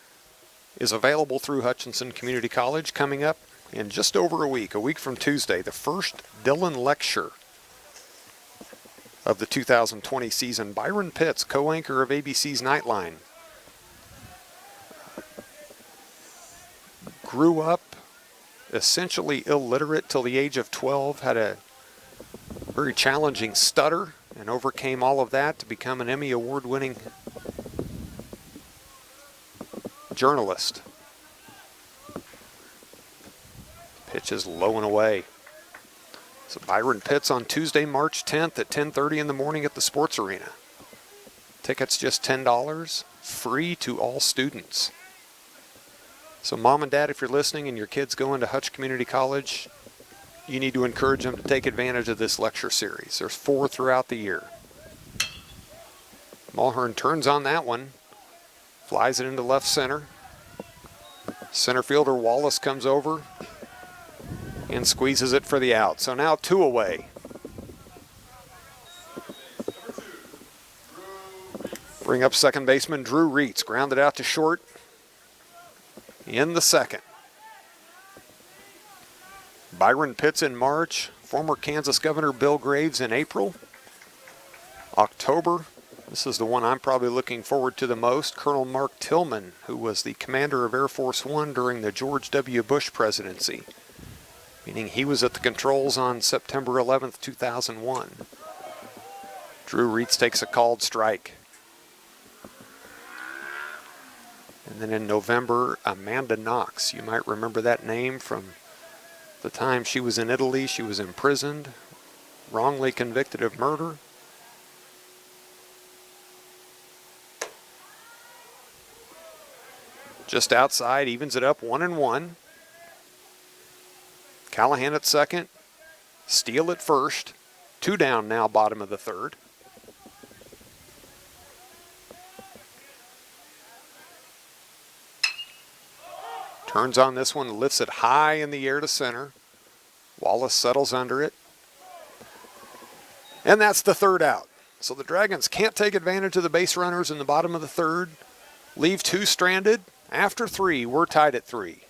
is available through Hutchinson Community College coming up in just over a week from Tuesday, the first Dillon lecture of the 2020 season. Byron Pitts, co-anchor of ABC's Nightline. Grew up essentially illiterate till the age of 12, had a very challenging stutter and overcame all of that to become an Emmy Award-winning journalist. Pitch is low and away. So Byron Pitts on Tuesday, March 10th at 10:30 in the morning at the Sports Arena. Tickets just $10, free to all students. So mom and dad, if you're listening and your kid's going to Hutch Community College, you need to encourage them to take advantage of this lecture series. There's 4 throughout the year. Mulhern turns on that one, flies it into left center. Center fielder Wallace comes over and squeezes it for the out. So now 2 away. Bring up second baseman Drew Reitz, grounded out to short in the second. Byron Pitts in March, former Kansas Governor Bill Graves in April. October, this is the one I'm probably looking forward to the most, Colonel Mark Tillman, who was the commander of Air Force One during the George W. Bush presidency, meaning he was at the controls on September 11th, 2001. Drew Reitz takes a called strike. And then in November, Amanda Knox. You might remember that name from the time she was in Italy. She was imprisoned, wrongly convicted of murder. Just outside, evens it up 1-1. Callahan at second, Steele at first. 2 down now, bottom of the third. Turns on this one, lifts it high in the air to center. Wallace settles under it. And that's the third out. So the Dragons can't take advantage of the base runners in the bottom of the third. Leave 2 stranded. After 3, we're tied at 3.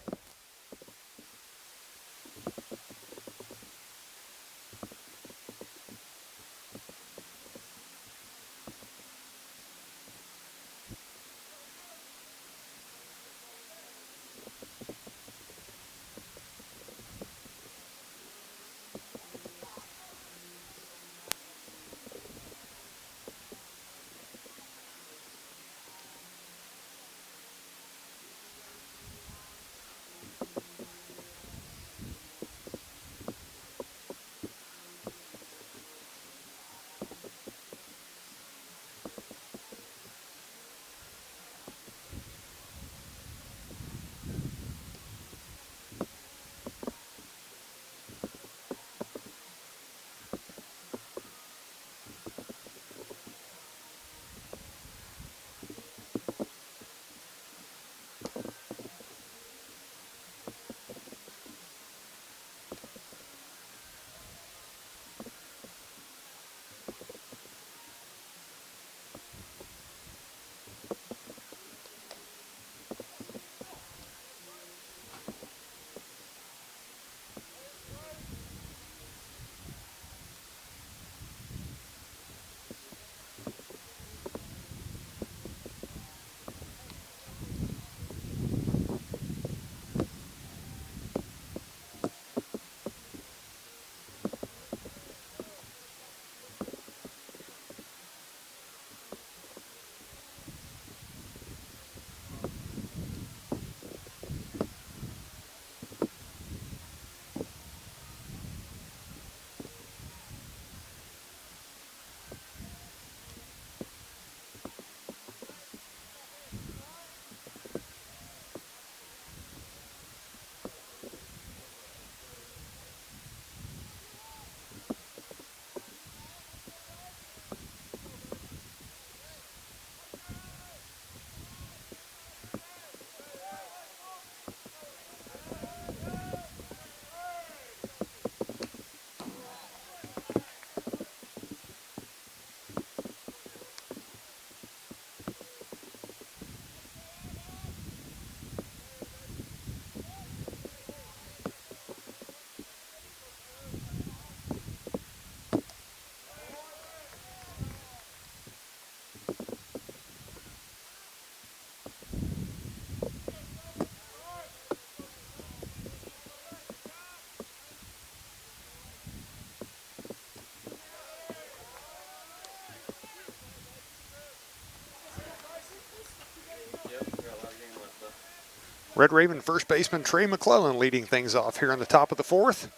Red Raven first baseman Trey McClellan leading things off here in the top of the fourth.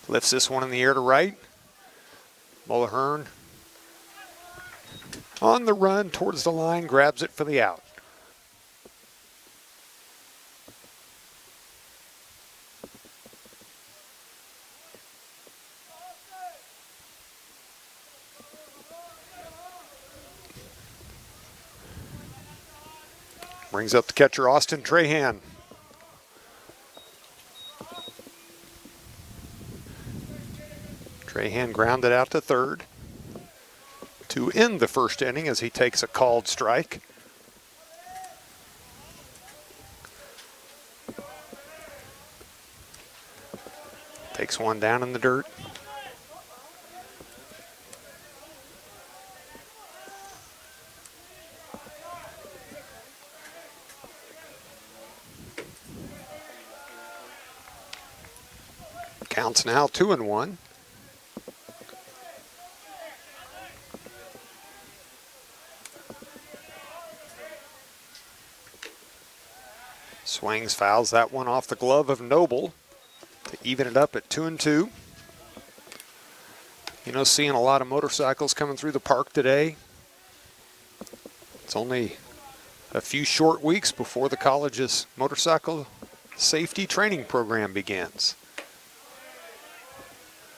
Lifts this one in the air to right. Mulhern on the run towards the line, grabs it for the out. Brings up the catcher, Austin Trahan. Trahan grounded out to third to end the first inning as he takes a called strike. Takes one down in the dirt. Counts now 2-1. Swings, fouls that one off the glove of Noble to even it up at 2-2. You know, seeing a lot of motorcycles coming through the park today. It's only a few short weeks before the college's motorcycle safety training program begins.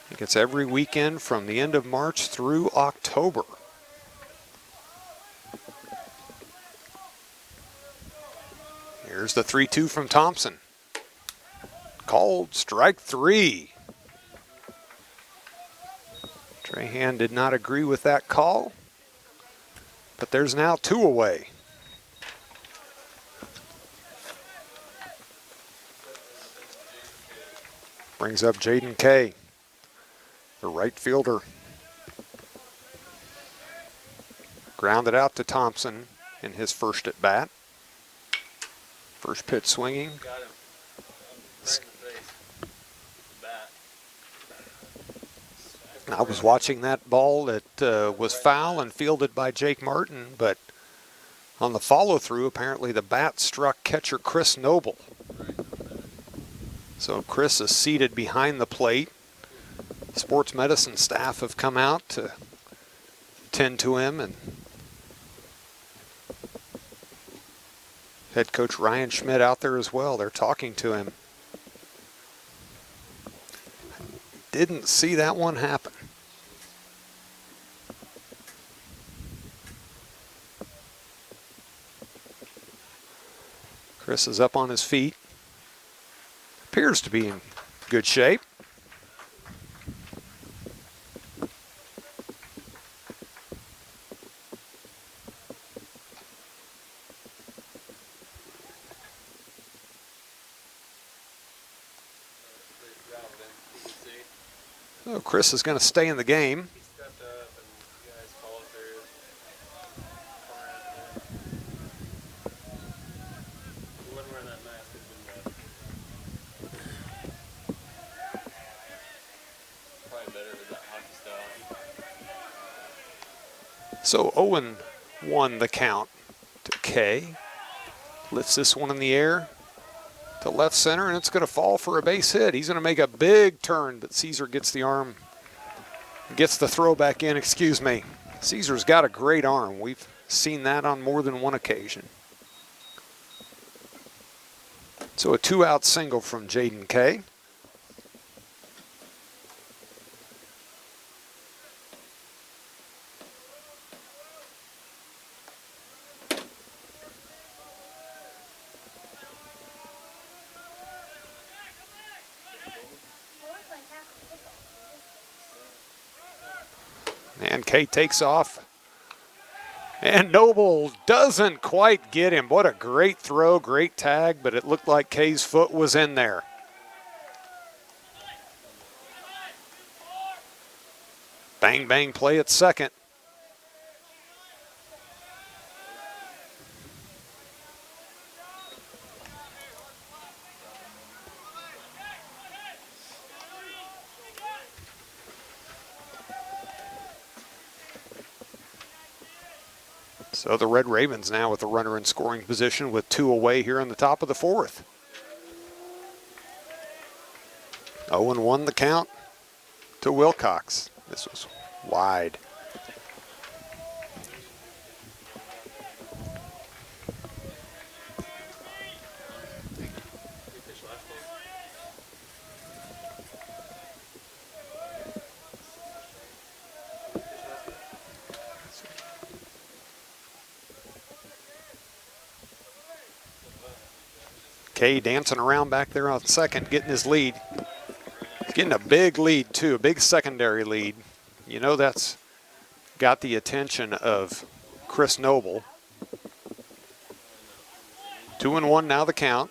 I think it's every weekend from the end of March through October. Here's the 3-2 from Thompson. Called strike three. Trahan did not agree with that call, but there's now two away. Brings up Jaden Kay, the right fielder. Grounded out to Thompson in his first at bat. First pitch swinging. Got him. Right in the face. Bat. I was watching that ball that was foul and fielded by Jake Martin, but on the follow-through, apparently the bat struck catcher Chris Noble. So Chris is seated behind the plate. Sports medicine staff have come out to tend to him, and head coach Ryan Schmidt out there as well. They're talking to him. Didn't see that one happen. Chris is up on his feet. Appears to be in good shape. So Chris is going to stay in the game. He stepped up and you guys followed through. He wasn't wearing that mask. Probably better with that hockey style. So Owen won the count to Kay. Lifts this one in the air to left center, and it's going to fall for a base hit. He's going to make a big turn, but Caesar gets the arm, gets the throw back in, excuse me. Caesar's got a great arm. We've seen that on more than one occasion. So a two-out single from Jaden Kay. And Kay takes off. And Noble doesn't quite get him. What a great throw, great tag, but it looked like Kay's foot was in there. Bang, bang play at second. So the Red Ravens now with the runner in scoring position with 2 away here in the top of the 4th. 0-1 the count to Wilcox. This was wide. Kay dancing around back there on second, getting his lead. He's getting a big lead too, a big secondary lead. You know that's got the attention of Chris Noble. 2-1 now the count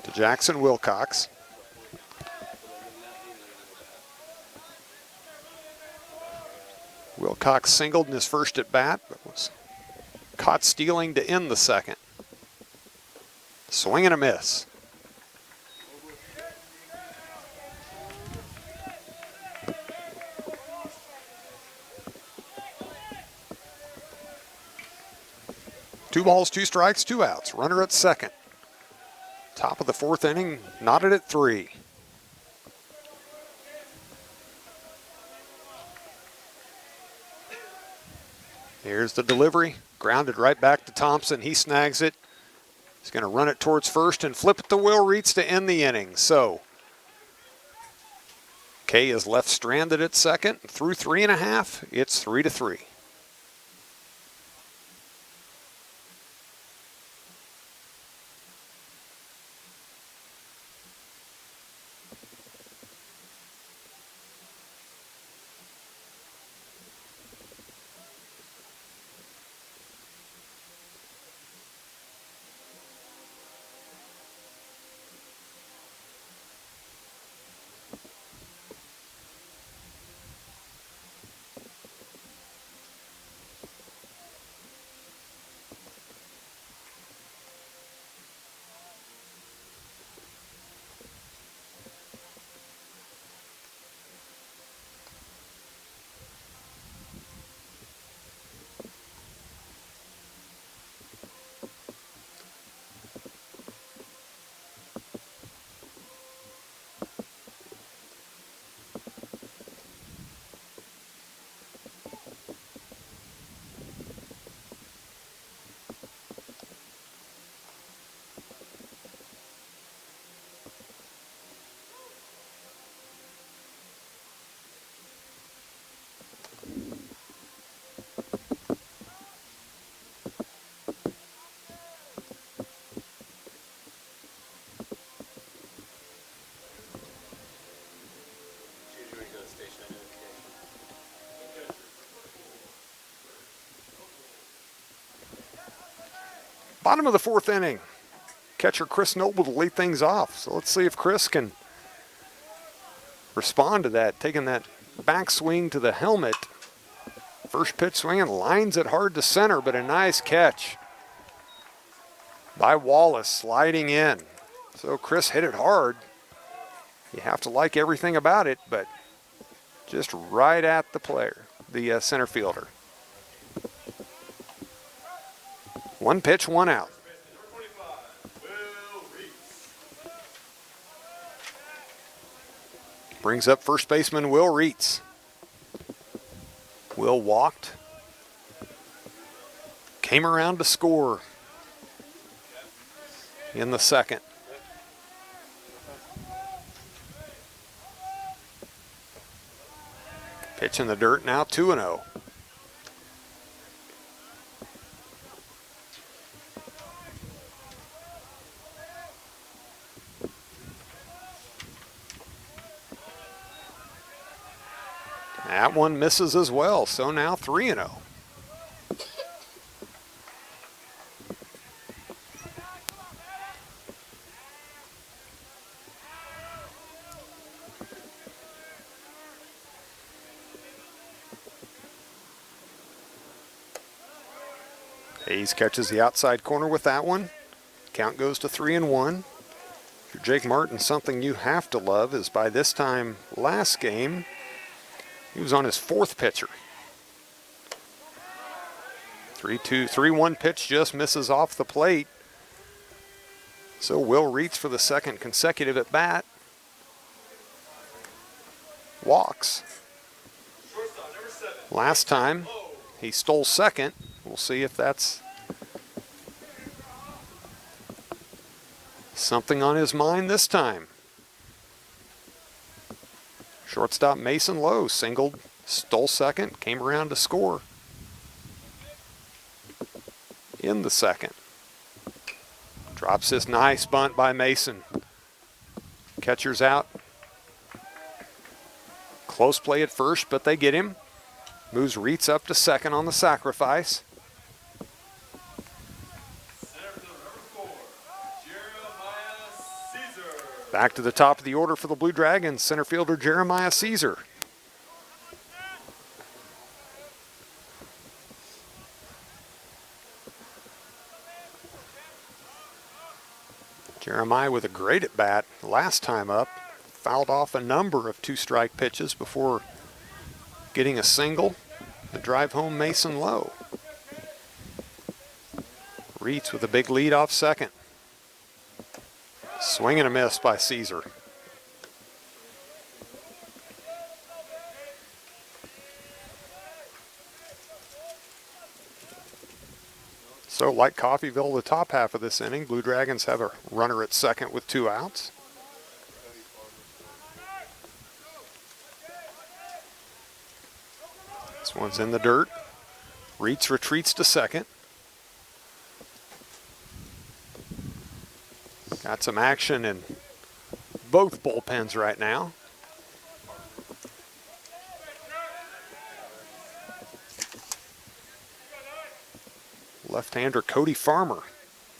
to Jackson Wilcox. Wilcox singled in his first at bat, but was caught stealing to end the second. Swing and a miss. Two balls, 2 strikes, 2 outs. Runner at second. Top of the 4th inning, knotted at 3. Here's the delivery. Grounded right back to Thompson. He snags it. He's going to run it towards first and flip it to Will Reitz to end the inning. So Kay is left stranded at second. Through 3.5, it's 3-3. Bottom of the 4th inning. Catcher Chris Noble to lead things off. So let's see if Chris can respond to that, taking that back swing to the helmet. First pitch swinging, lines it hard to center, but a nice catch by Wallace sliding in. So Chris hit it hard. You have to like everything about it, but just right at the player, the center fielder. 1 pitch, 1 out. Brings up first baseman Will Reitz. Will walked. Came around to score in the second. Pitch in the dirt now, 2-0. That one misses as well, so now 3-0. Hayes catches the outside corner with that one. Count goes to 3-1. For Jake Martin, something you have to love is by this time last game, he was on his 4th pitcher. 3-2, 3-1 pitch just misses off the plate. So Will Reitz for the second consecutive at bat walks. Last time he stole second. We'll see if that's something on his mind this time. Shortstop Mason Lowe singled, stole second, came around to score in the second. Drops this nice bunt by Mason. Catcher's out. Close play at first, but they get him. Moves Reitz up to second on the sacrifice. Back to the top of the order for the Blue Dragons, center fielder Jeremiah Caesar. Jeremiah with a great at bat last time up. Fouled off a number of two-strike pitches before getting a single to drive home Mason Lowe. Reitz with a big lead off second. Swing and a miss by Caesar. So like Coffeyville, the top half of this inning, Blue Dragons have a runner at second with 2 outs. This one's in the dirt. Reitz retreats to second. Got some action in both bullpens right now. Left-hander Cody Farmer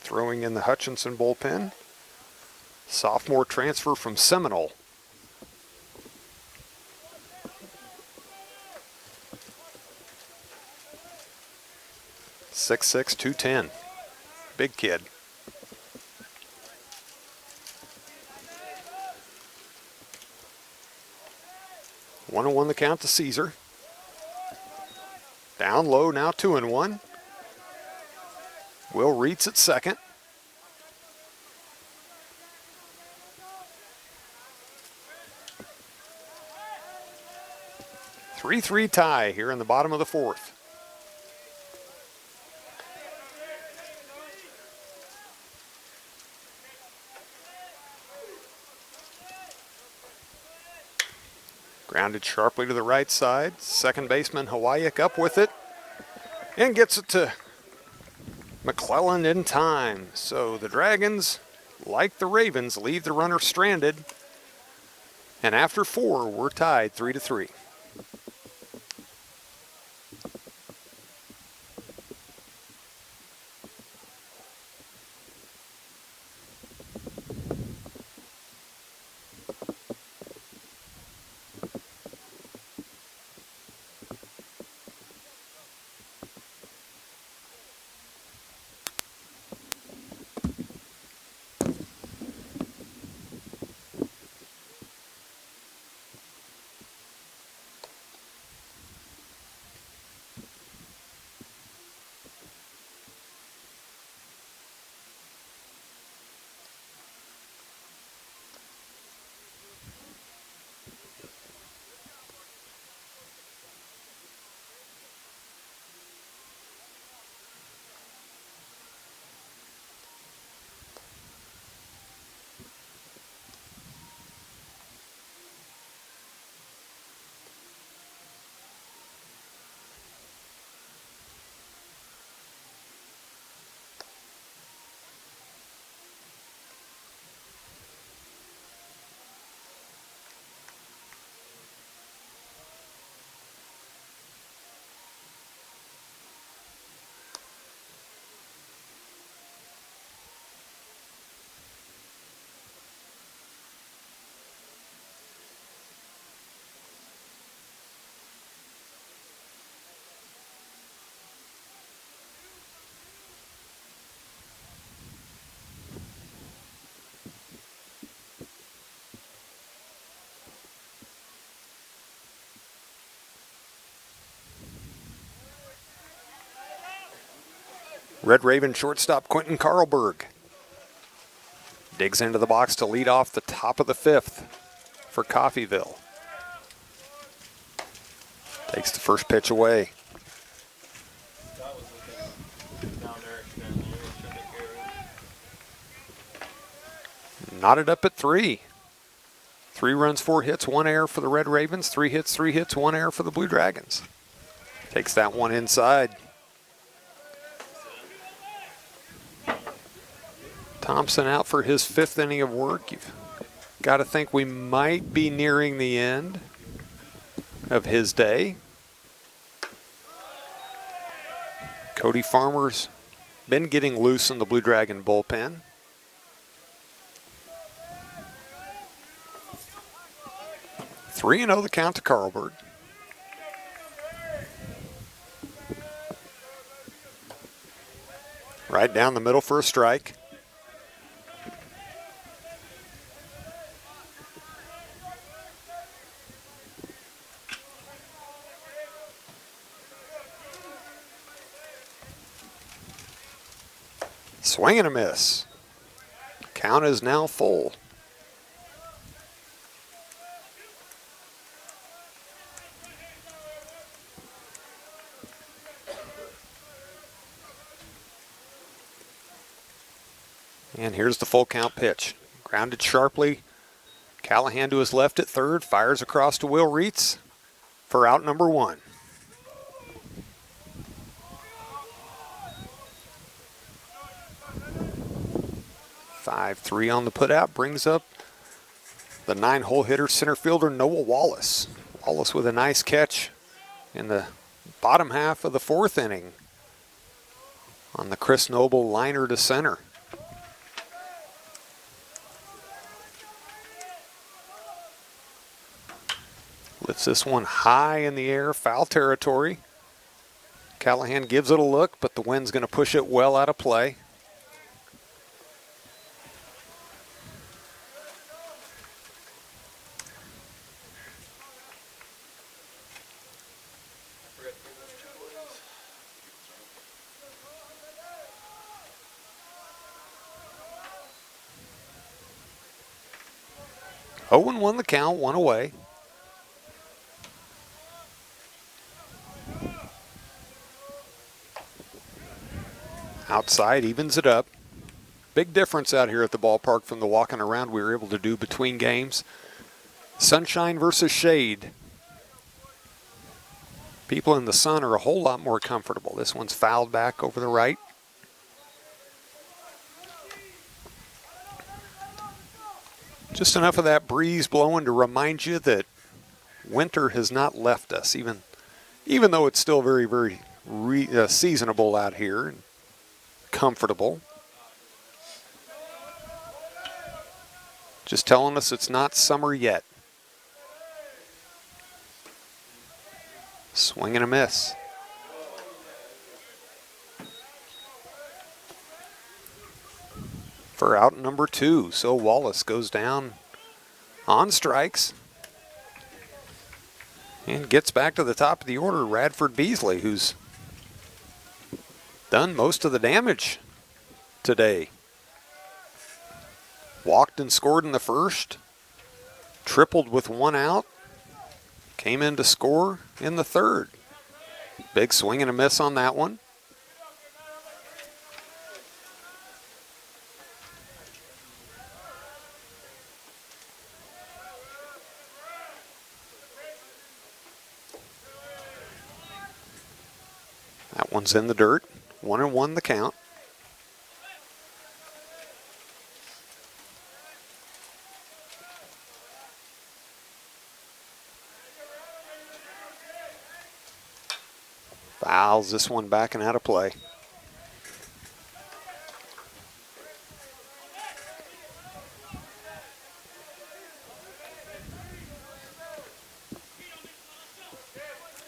throwing in the Hutchinson bullpen. Sophomore transfer from Seminole. .66", 210. Big kid. 1-1 the count to Caesar. Down low now, 2-1. Will Reitz at second. .3-3 tie here in the bottom of the fourth. Grounded sharply to the right side. Second baseman Hawaii up with it and gets it to McClellan in time. So the Dragons, like the Ravens, leave the runner stranded. And after 4, we're tied 3-3. Red Raven shortstop Quentin Carlberg digs into the box to lead off the top of the 5th for Coffeyville. Takes the first pitch away. That was looking down there extending. Knotted up at 3. 3 runs, 4 hits, 1 error for the Red Ravens. 3 hits, 3 hits, 1 error for the Blue Dragons. Takes that one inside. Thompson out for his 5th inning of work. You've got to think we might be nearing the end of his day. Cody Farmer's been getting loose in the Blue Dragon bullpen. Three 3-0 the count to Carlberg. Right down the middle for a strike. Swing and a miss. Count is now full. And here's the full count pitch. Grounded sharply. Callahan to his left at third. Fires across to Will Reitz for out number 1. Five-3 on the putout brings up the 9-hole hitter center fielder Noah Wallace. Wallace with a nice catch in the bottom half of the 4th inning on the Chris Noble liner to center. Lifts this one high in the air, foul territory. Callahan gives it a look, but the wind's going to push it well out of play. Owen won the count, 1 away. Outside evens it up. Big difference out here at the ballpark from the walking around we were able to do between games. Sunshine versus shade. People in the sun are a whole lot more comfortable. This one's fouled back over the right. Just enough of that breeze blowing to remind you that winter has not left us, even though it's still very, very seasonable out here and comfortable. Just telling us it's not summer yet. Swing and a miss. For out number 2, so Wallace goes down on strikes and gets back to the top of the order. Radford Beasley, who's done most of the damage today. Walked and scored in the first, tripled with 1 out, came in to score in the 3rd. Big swing and a miss on that one. That one's in the dirt. 1-1 the count. Fouls this one back and out of play.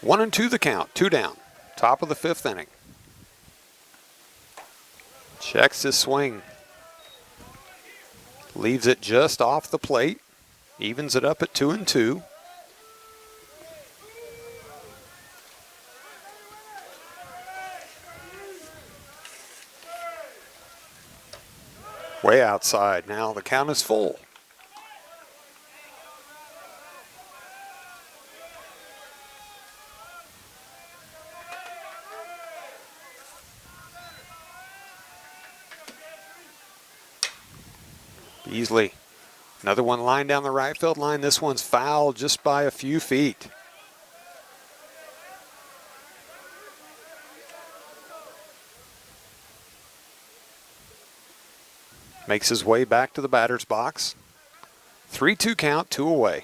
One and 2 the count. 2 down. Top of the 5th inning. Checks his swing. Leaves it just off the plate. Evens it up at 2 and 2. Way outside. Now the count is full. Beasley, another one lined down the right field line. This one's fouled just by a few feet. Makes his way back to the batter's box. 3-2 count, 2 away.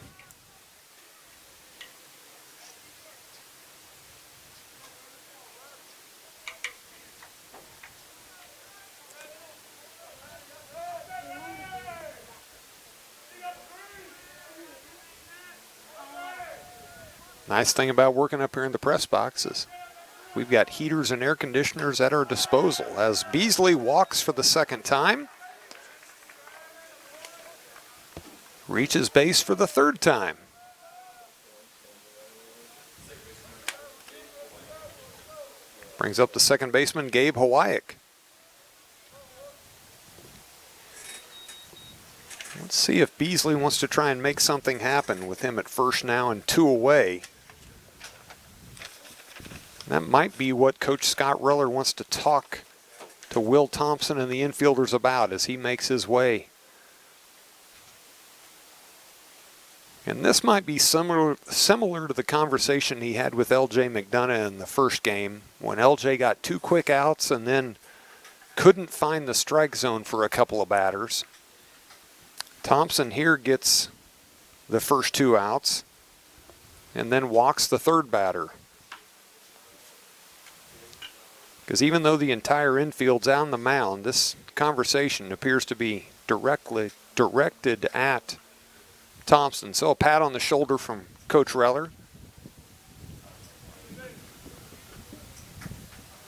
Nice thing about working up here in the press box is we've got heaters and air conditioners at our disposal as Beasley walks for the second time. Reaches base for the third time. Brings up the second baseman, Gabe Hawaik. Let's see if Beasley wants to try and make something happen with him at first now and 2 away. That might be what Coach Scott Reller wants to talk to Will Thompson and the infielders about as he makes his way. And this might be similar to the conversation he had with LJ McDonough in the first game when LJ got 2 quick outs and then couldn't find the strike zone for a couple of batters. Thompson here gets the first 2 outs and then walks the third batter. Because even though the entire infield's on the mound, this conversation appears to be directed at Thompson. So a pat on the shoulder from Coach Reller.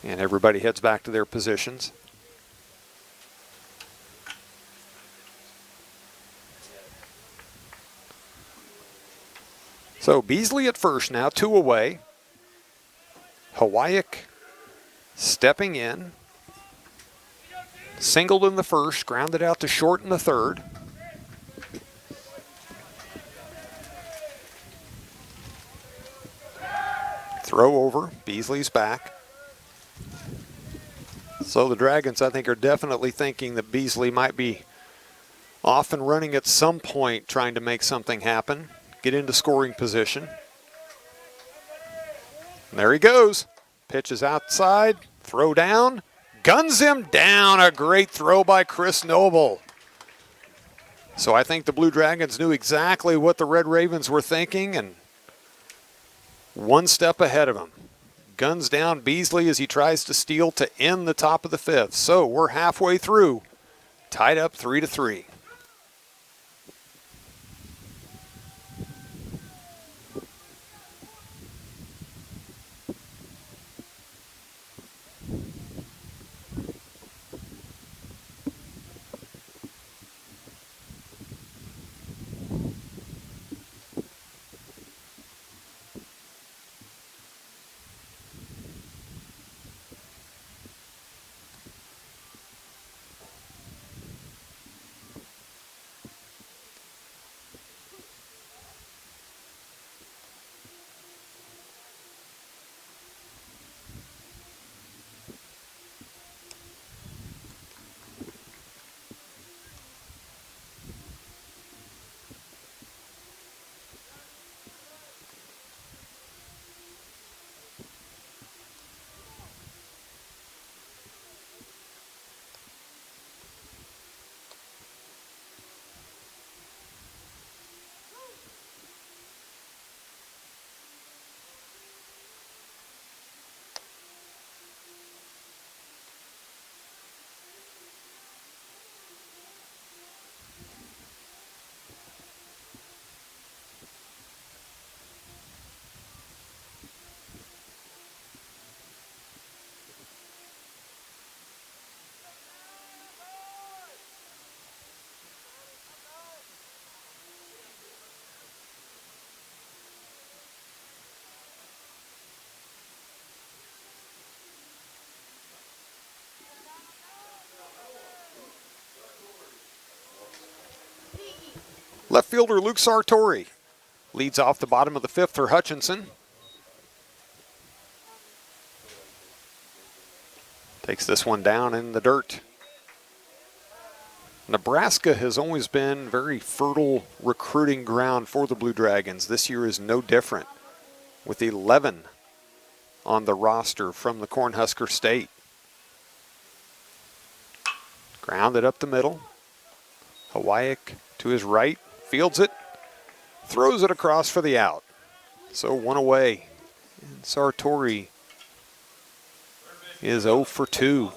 And everybody heads back to their positions. So Beasley at first now, 2 away. Hawaik stepping in. Singled in the first, grounded out to short in the third. Throw over, Beasley's back. So the Dragons, I think, are definitely thinking that Beasley might be off and running at some point, trying to make something happen, get into scoring position. And there he goes. Pitch is outside, throw down, guns him down. A great throw by Chris Noble. So I think the Blue Dragons knew exactly what the Red Ravens were thinking and one step ahead of him. Guns down Beasley as he tries to steal to end the top of the 5th. So we're halfway through, tied up 3-3. Left fielder Luke Sartori leads off the bottom of the fifth for Hutchinson. Takes this one down in the dirt. Nebraska has always been very fertile recruiting ground for the Blue Dragons. This year is no different, with 11 on the roster from the Cornhusker State. Grounded up the middle. Hawaik to his right, fields it, throws it across for the out. So one away. And Sartori is 0 for 2.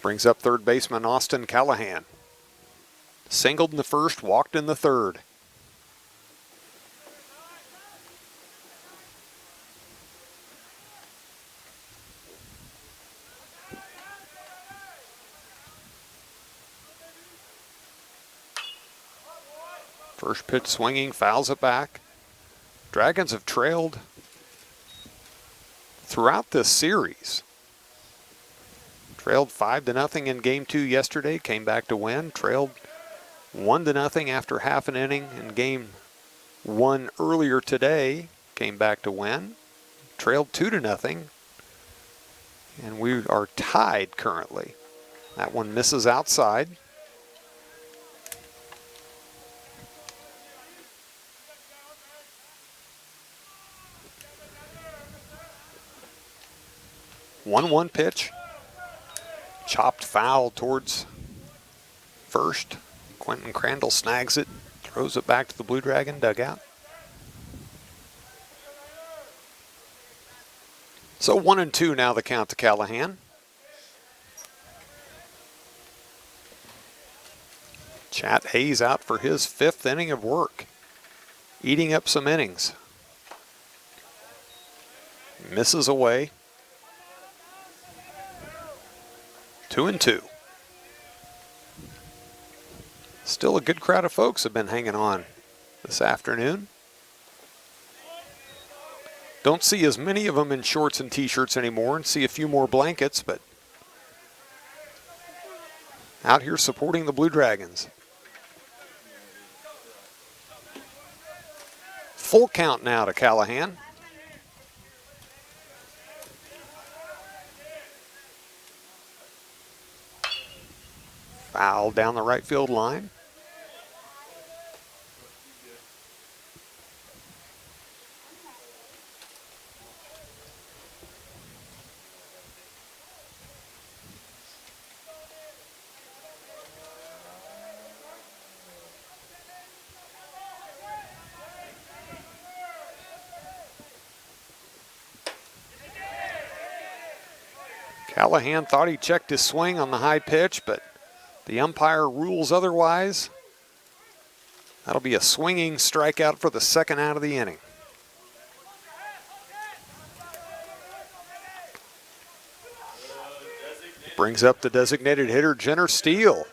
Brings up third baseman Austin Callahan. Singled in the first, walked in the third. First pitch swinging, fouls it back. Dragons have trailed throughout this series. Trailed 5-0 in game 2 yesterday, came back to win. Trailed 1-0 after half an inning in game 1 earlier today, came back to win. Trailed 2-0, and we are tied currently. That one misses outside. One pitch. Chopped foul towards first. Quentin Crandall snags it, throws it back to the Blue Dragon dugout. So 1-2 now the count to Callahan. Chat Hayes out for his 5th inning of work, eating up some innings. Misses away. 2-2. Still a good crowd of folks have been hanging on this afternoon. Don't see as many of them in shorts and t-shirts anymore, and see a few more blankets, but out here supporting the Blue Dragons. Full count now to Callahan. Foul down the right field line. Callahan thought he checked his swing on the high pitch, but the umpire rules otherwise. That'll be a swinging strikeout for the second out of the inning. Brings up the designated hitter, Jenner Steele.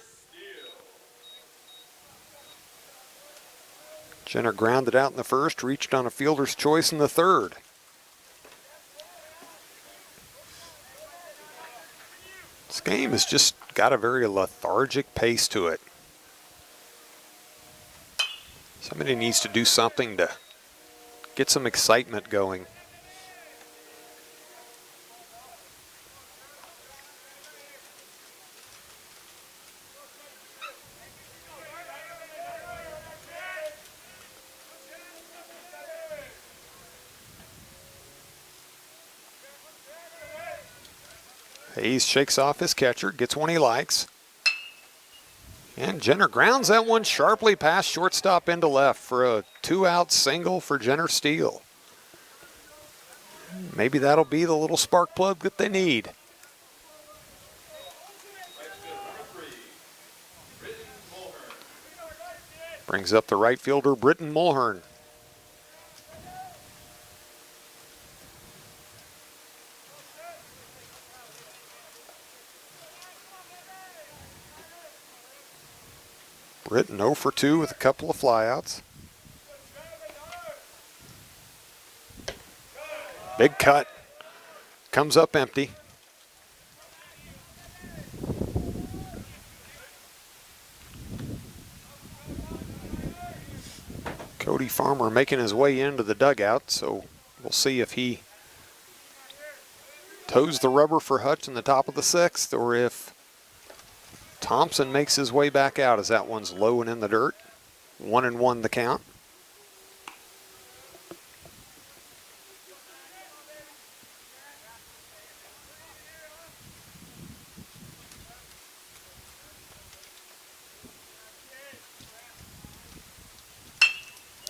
Jenner grounded out in the first, reached on a fielder's choice in the third. This game has just got a very lethargic pace to it. Somebody needs to do something to get some excitement going. Hayes shakes off his catcher, gets one he likes. And Jenner grounds that one sharply past shortstop into left for a 2-out single for Jenner Steele. Maybe that'll be the little spark plug that they need. Brings up the right fielder, Britton Mulhern. Britton 0 for 2 with a couple of flyouts. Big cut. Comes up empty. Cody Farmer making his way into the dugout, so we'll see if he toes the rubber for Hutch in the top of the 6th, or if Thompson makes his way back out as that one's low and in the dirt. 1-1 the count.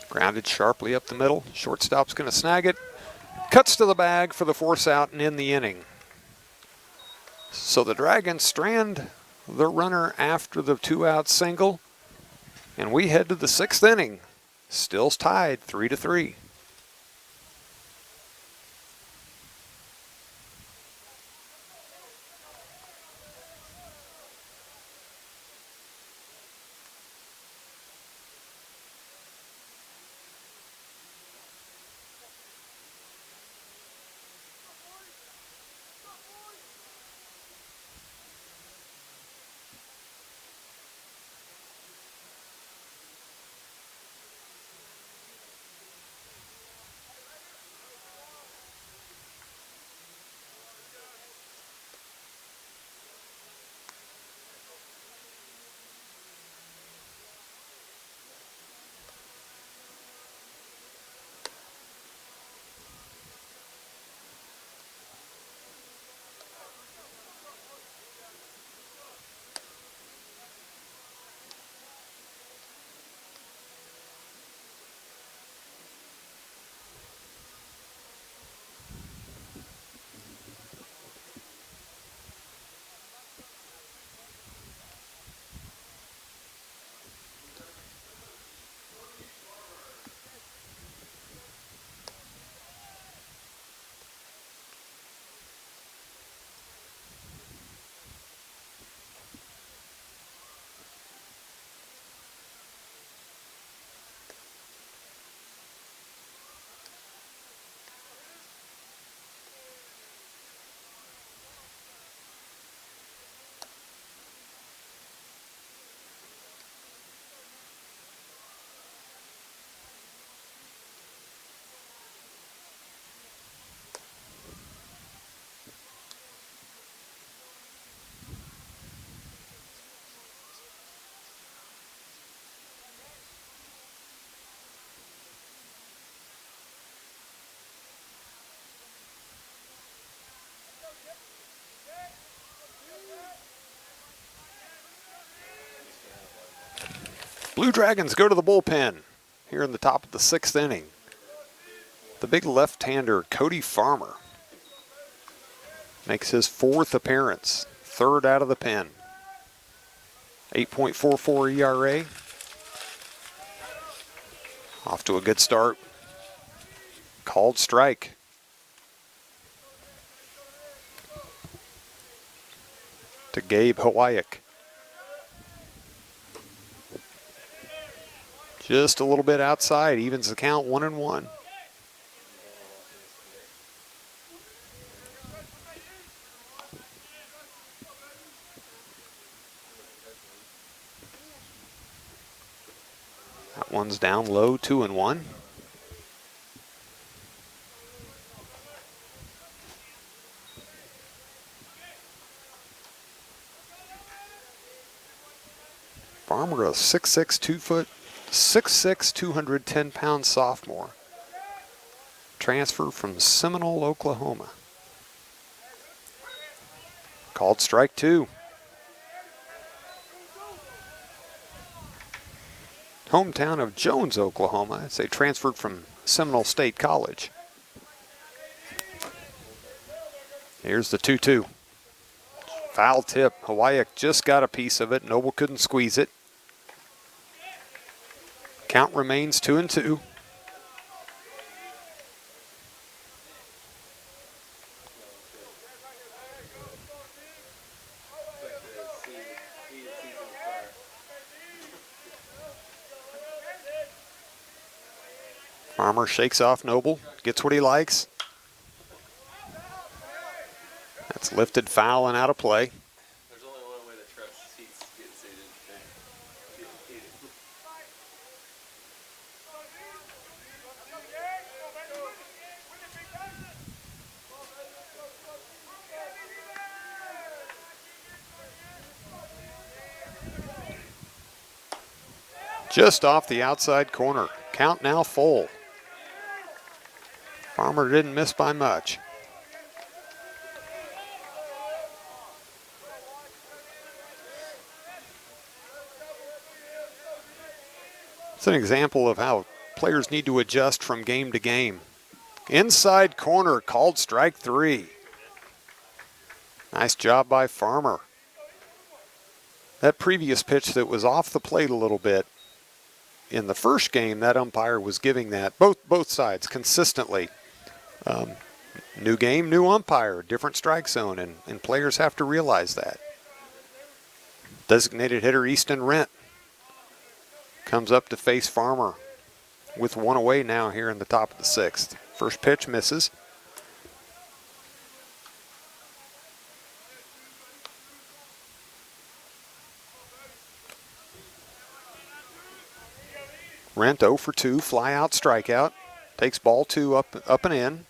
Grounded sharply up the middle. Shortstop's going to snag it. Cuts to the bag for the force out and in the inning. So the Dragons strand the runner after the 2-out single. And we head to the 6th inning. Still tied 3-3. Blue Dragons go to the bullpen here in the top of the 6th inning. The big left-hander, Cody Farmer, makes his 4th appearance, 3rd out of the pen. 8.44 ERA. Off to a good start. Called strike. To Gabe Hawayak. Just a little bit outside, evens the count 1-1. That one's down low, 2-1. Farmer, a 6'6", 210-pound sophomore. Transfer from Seminole, Oklahoma. Called strike 2. Hometown of Jones, Oklahoma, as they transferred from Seminole State College. Here's the 2-2. Foul tip. Hawayak just got a piece of it. Noble couldn't squeeze it. Count remains 2-2. Farmer shakes off Noble, gets what he likes. That's lifted foul and out of play. There's only one way the truck seats get seated. Just off the outside corner. Count now full. Farmer didn't miss by much. It's an example of how players need to adjust from game to game. Inside corner, called strike 3. Nice job by Farmer. That previous pitch that was off the plate a little bit, in the first game, that umpire was giving that, both sides, consistently. New game, new umpire, different strike zone, and players have to realize that. Designated hitter Easton Rent comes up to face Farmer with one away now here in the top of the 6th. First pitch misses. Rent 0 for 2, fly out, strikeout. Takes ball 2 up and in.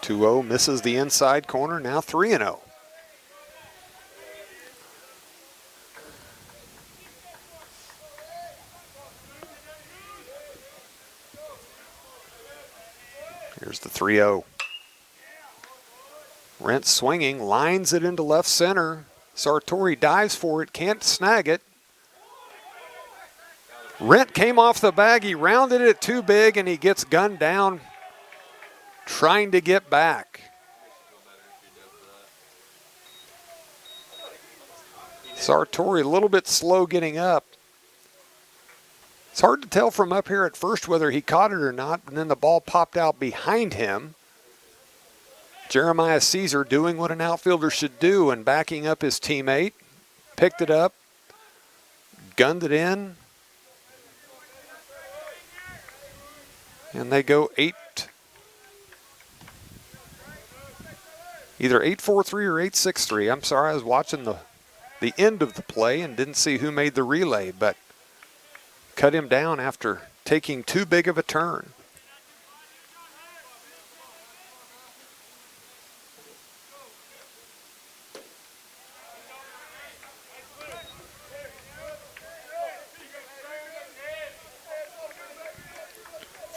(2-0) misses the inside corner. Now 3-0. Here's the 3-0. Rent swinging, lines it into left center. Sartori dives for it, can't snag it. Rent came off the bag, he rounded it too big, and he gets gunned down trying to get back. Sartori a little bit slow getting up. It's hard to tell from up here at first whether he caught it or not, and then the ball popped out behind him. Jeremiah Caesar doing what an outfielder should do and backing up his teammate. Picked it up, gunned it in, and they go either 8-4-3 or 8-6-3. I'm sorry, I was watching the end of the play and didn't see who made the relay, but cut him down after taking too big of a turn.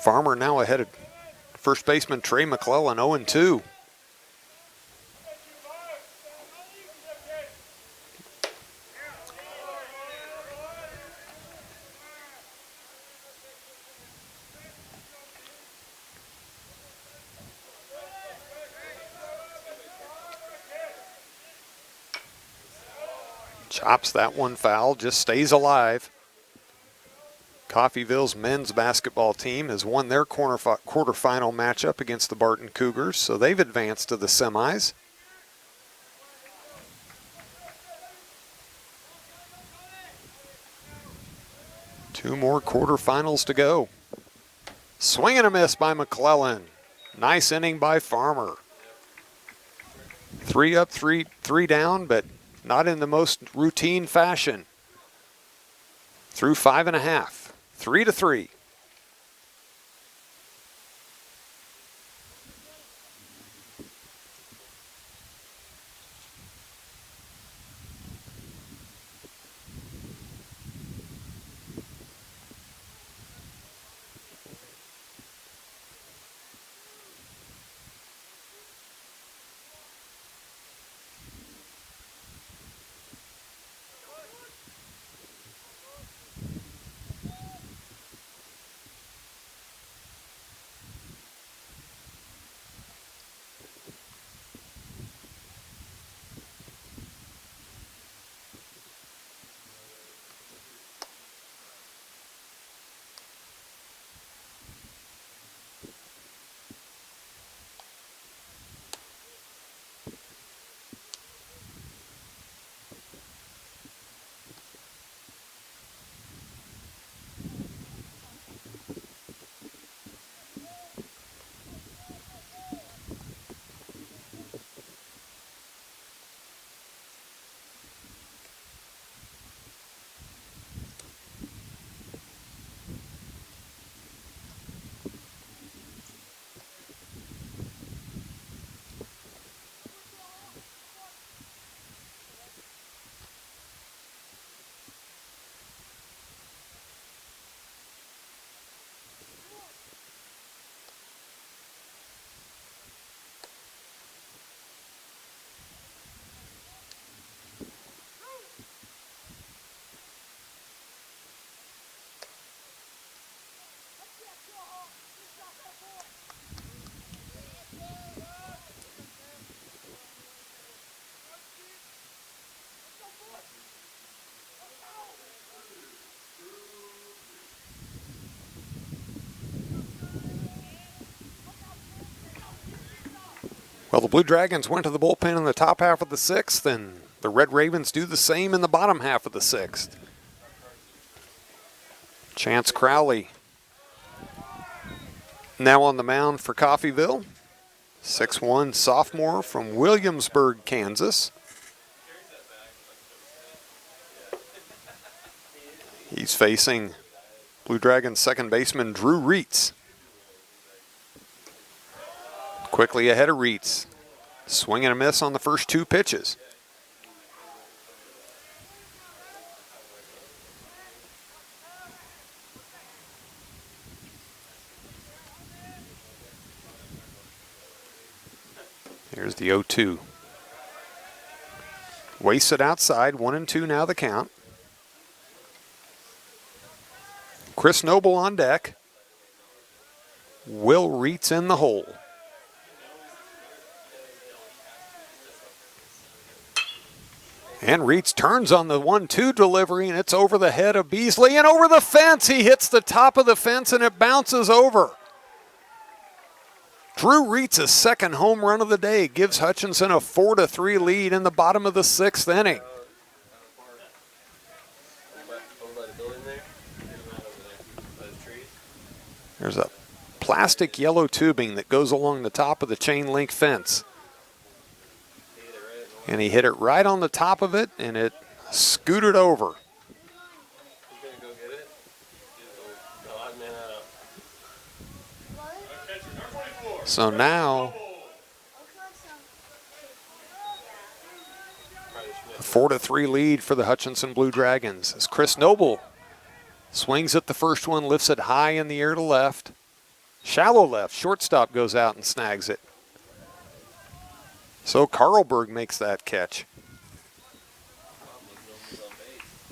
Farmer now ahead of first baseman Trey McClellan, 0-2. Chops that one foul, just stays alive. Coffeyville's men's basketball team has won their quarterfinal matchup against the Barton Cougars, so they've advanced to the semis. Two more quarterfinals to go. Swing and a miss by McClellan. Nice inning by Farmer. 3 up, 3 down, but not in the most routine fashion. Through 5.5. 3-3. Well, the Blue Dragons went to the bullpen in the top half of the sixth, and the Red Ravens do the same in the bottom half of the sixth. Chance Crowley now on the mound for Coffeyville. 6'1" sophomore from Williamsburg, Kansas. He's facing Blue Dragons second baseman Drew Reitz. Quickly ahead of Reitz. Swing and a miss on the first two pitches. Here's the 0-2. Wasted outside, 1-2 now the count. Chris Noble on deck. Will Reitz in the hole. And Reitz turns on the 1-2 delivery, and it's over the head of Beasley and over the fence. He hits the top of the fence and it bounces over. Drew Reitz's second home run of the day gives Hutchinson a 4-3 lead in the bottom of the sixth inning. There's a plastic yellow tubing that goes along the top of the chain link fence. And he hit it right on the top of it, and it scooted over. So now, a 4-3 lead for the Hutchinson Blue Dragons as Chris Noble swings at the first one, lifts it high in the air to left. Shallow left, shortstop goes out and snags it. So Carlberg makes that catch.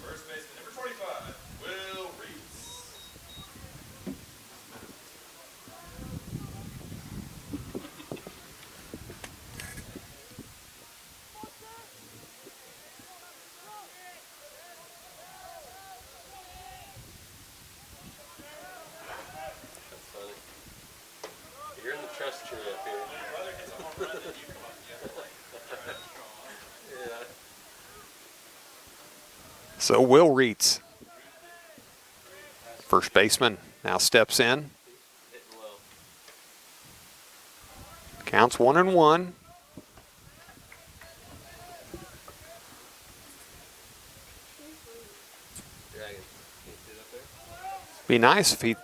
First baseman, number 25, Will Reitz. That's funny. You're in the trust tree up here. Yeah. So Will Reitz, first baseman, now steps in. Hitting low. Counts 1-1. Dragon. Can you sit up there? Be nice if he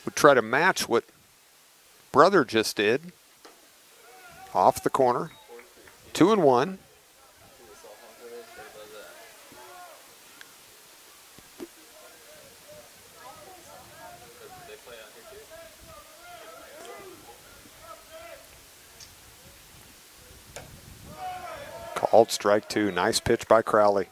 would try to match what Brother just did. Off the corner, 2-1. Called strike two. Nice pitch by Crowley.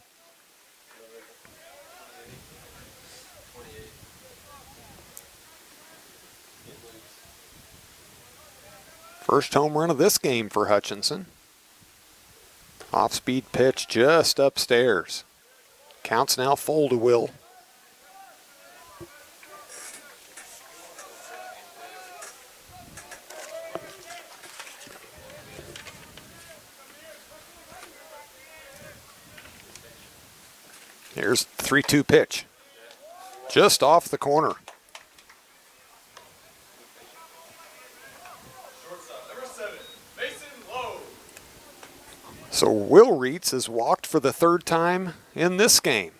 First home run of this game for Hutchinson. Off-speed pitch just upstairs. Counts now full to Will. Here's the 3-2 pitch. Just off the corner. So Will Reitz has walked for the third time in this game.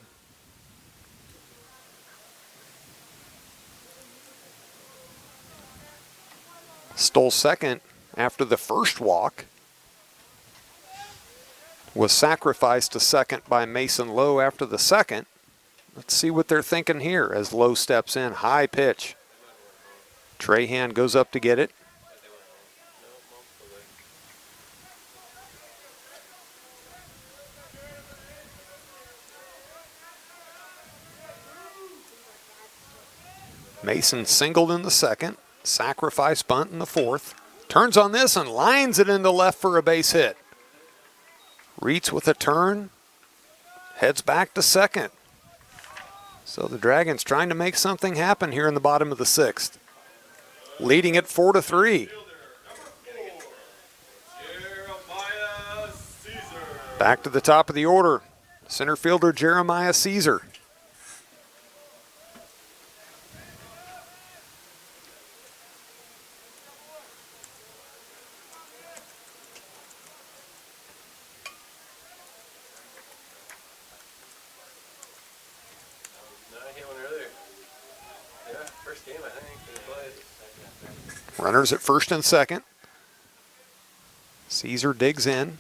Stole second after the first walk. Was sacrificed to second by Mason Lowe after the second. Let's see what they're thinking here as Lowe steps in. High pitch. Trahan goes up to get it. Mason singled in the second. Sacrifice bunt in the fourth. Turns on this and lines it into left for a base hit. Reitz with a turn. Heads back to second. So the Dragons trying to make something happen here in the bottom of the sixth. Leading it 4-3. Back to the top of the order, center fielder Jeremiah Caesar. Runners at first and second. Caesar digs in.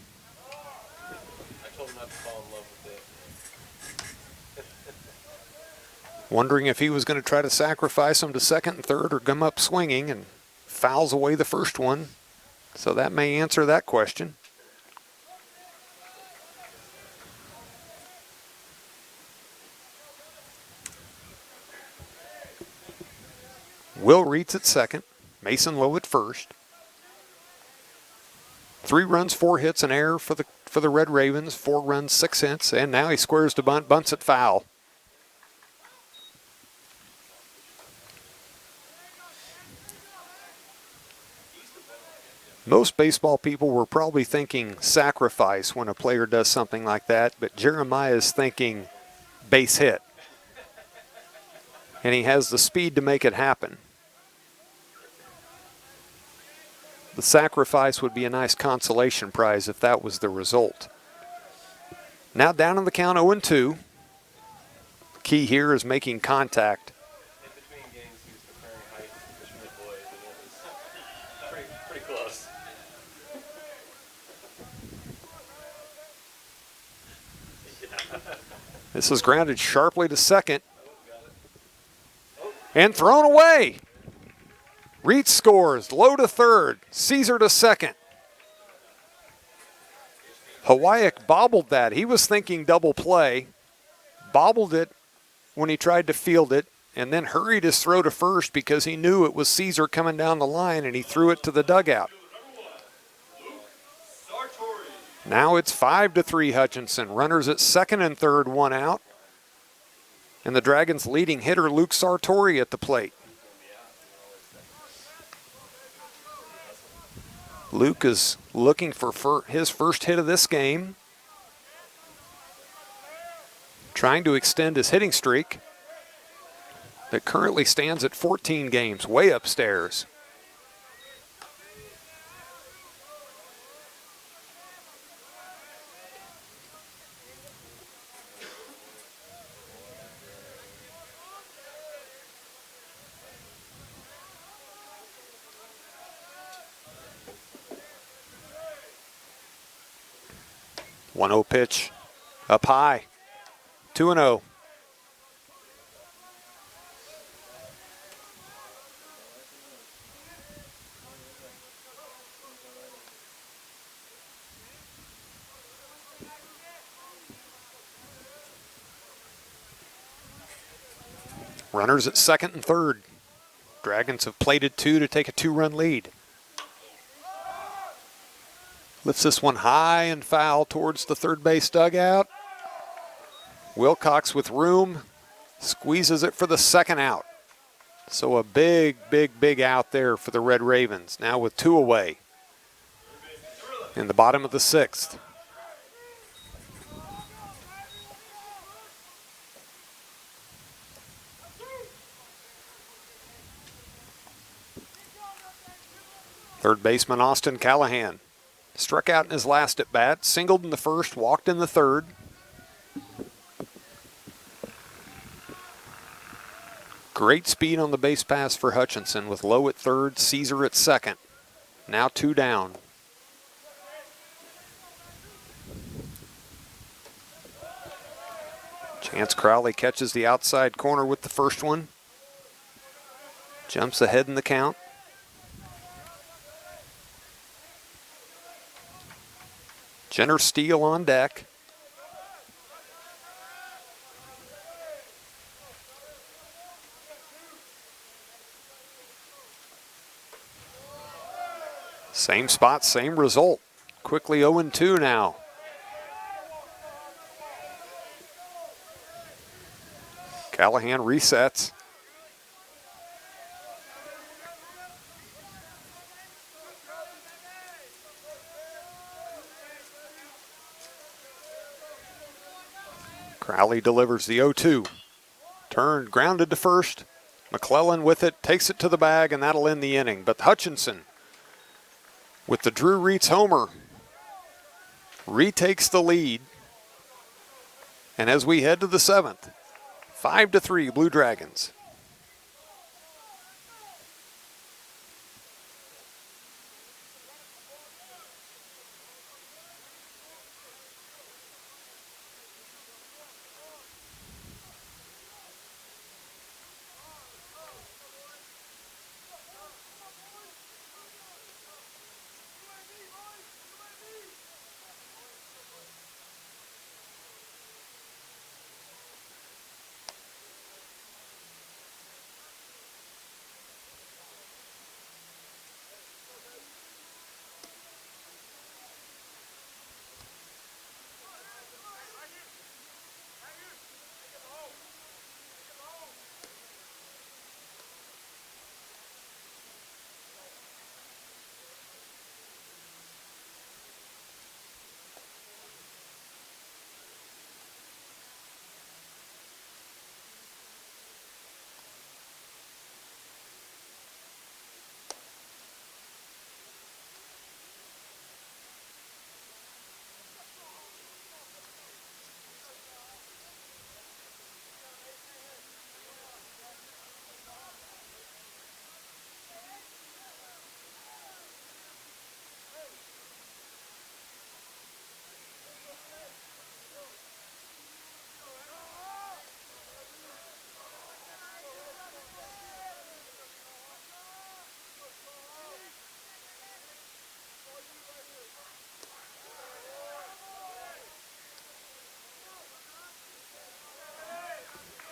I told him not to fall in love with it. Wondering if he was going to try to sacrifice him to second and third or come up swinging, and fouls away the first one. So that may answer that question. Will Reitz at second. Mason Lowe at first. 3 runs, 4 hits, an error for the Red Ravens. 4 runs, 6 hits, and now he squares to bunt, bunts at foul. Most baseball people were probably thinking sacrifice when a player does something like that, but Jeremiah is thinking base hit. And he has the speed to make it happen. The sacrifice would be a nice consolation prize if that was the result. Now down in the count 0-2. Key here is making contact. In between games, he was comparing height to the Schmidt boys, and it was pretty close. This is grounded sharply to second. And thrown away. Reitz scores, Lowe to third, Caesar to second. Hawaii bobbled that. He was thinking double play, bobbled it when he tried to field it, and then hurried his throw to first because he knew it was Caesar coming down the line, and he threw it to the dugout. Now it's 5-3 Hutchinson. Runners at second and third, 1 out. And the Dragons' leading hitter, Luke Sartori, at the plate. Luke is looking for his first hit of this game. Trying to extend his hitting streak that currently stands at 14 games, way upstairs. One-0 pitch up high. 2-0. Runners at second and third. Dragons have plated 2 to take a 2-run lead. Lifts this one high and foul towards the third base dugout. Wilcox with room, squeezes it for the second out. So a big out there for the Red Ravens, now with 2 away in the bottom of the 6th. Third baseman Austin Callahan struck out in his last at bat, singled in the first, walked in the third. Great speed on the base pass for Hutchinson with Lowe at third, Caesar at second. Now 2 down. Chance Crowley catches the outside corner with the first one. Jumps ahead in the count. Jenner Steele on deck. Same spot, same result. Quickly 0-2 now. Callahan resets. Crowley delivers the 0-2. Turned, grounded to first. McClellan with it, takes it to the bag, and that'll end the inning. But Hutchinson, with the Drew Reitz homer, retakes the lead. And as we head to the 7th, 5-3 Blue Dragons.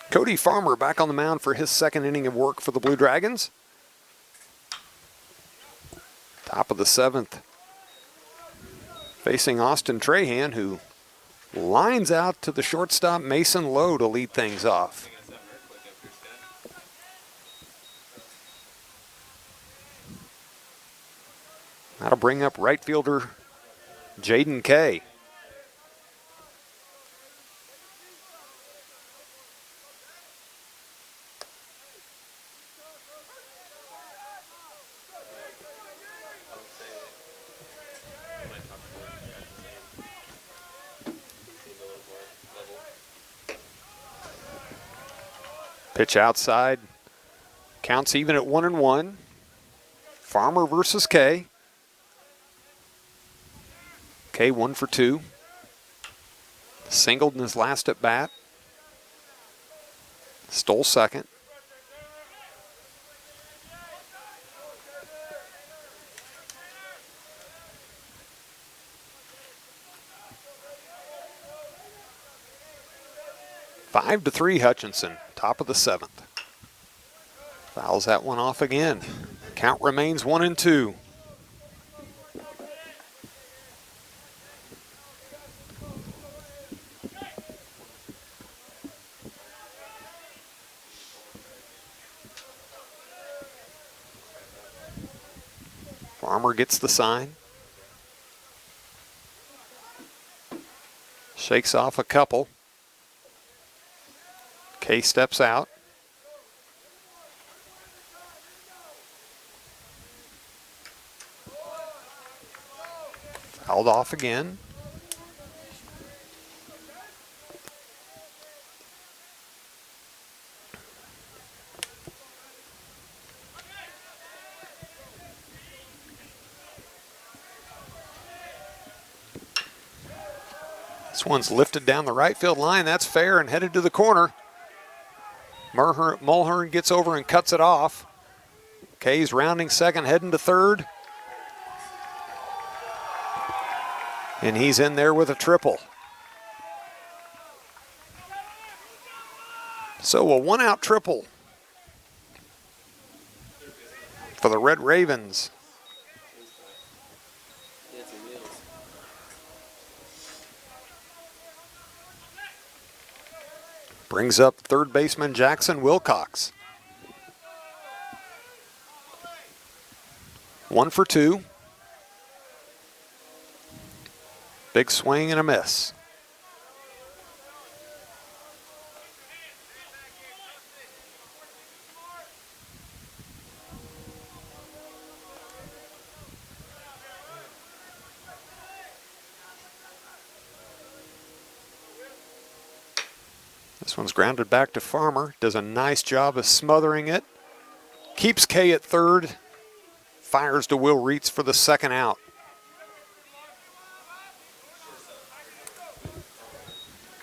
Cody Farmer back on the mound for his second inning of work for the Blue Dragons. Top of the 7th. Facing Austin Trahan, who lines out to the shortstop Mason Lowe to lead things off. That'll bring up right fielder Jaden Kay. Pitch outside. Counts even at 1-1. Farmer versus Kay. Kay 1 for 2. Singled in his last at bat. Stole second. Five to 3 Hutchinson, top of the 7th. Fouls that one off again. Count remains 1-2. Farmer gets the sign. Shakes off a couple. Kay steps out. Fouled off again. This one's lifted down the right field line. That's fair and headed to the corner. Mulhern gets over and cuts it off. Kay's rounding second, heading to third. And he's in there with a triple. So a one-out triple for the Red Ravens. Brings up third baseman Jackson Wilcox. 1 for 2. Big swing and a miss. This one's grounded back to Farmer. Does a nice job of smothering it. Keeps Kay at third. Fires to Will Reitz for the second out.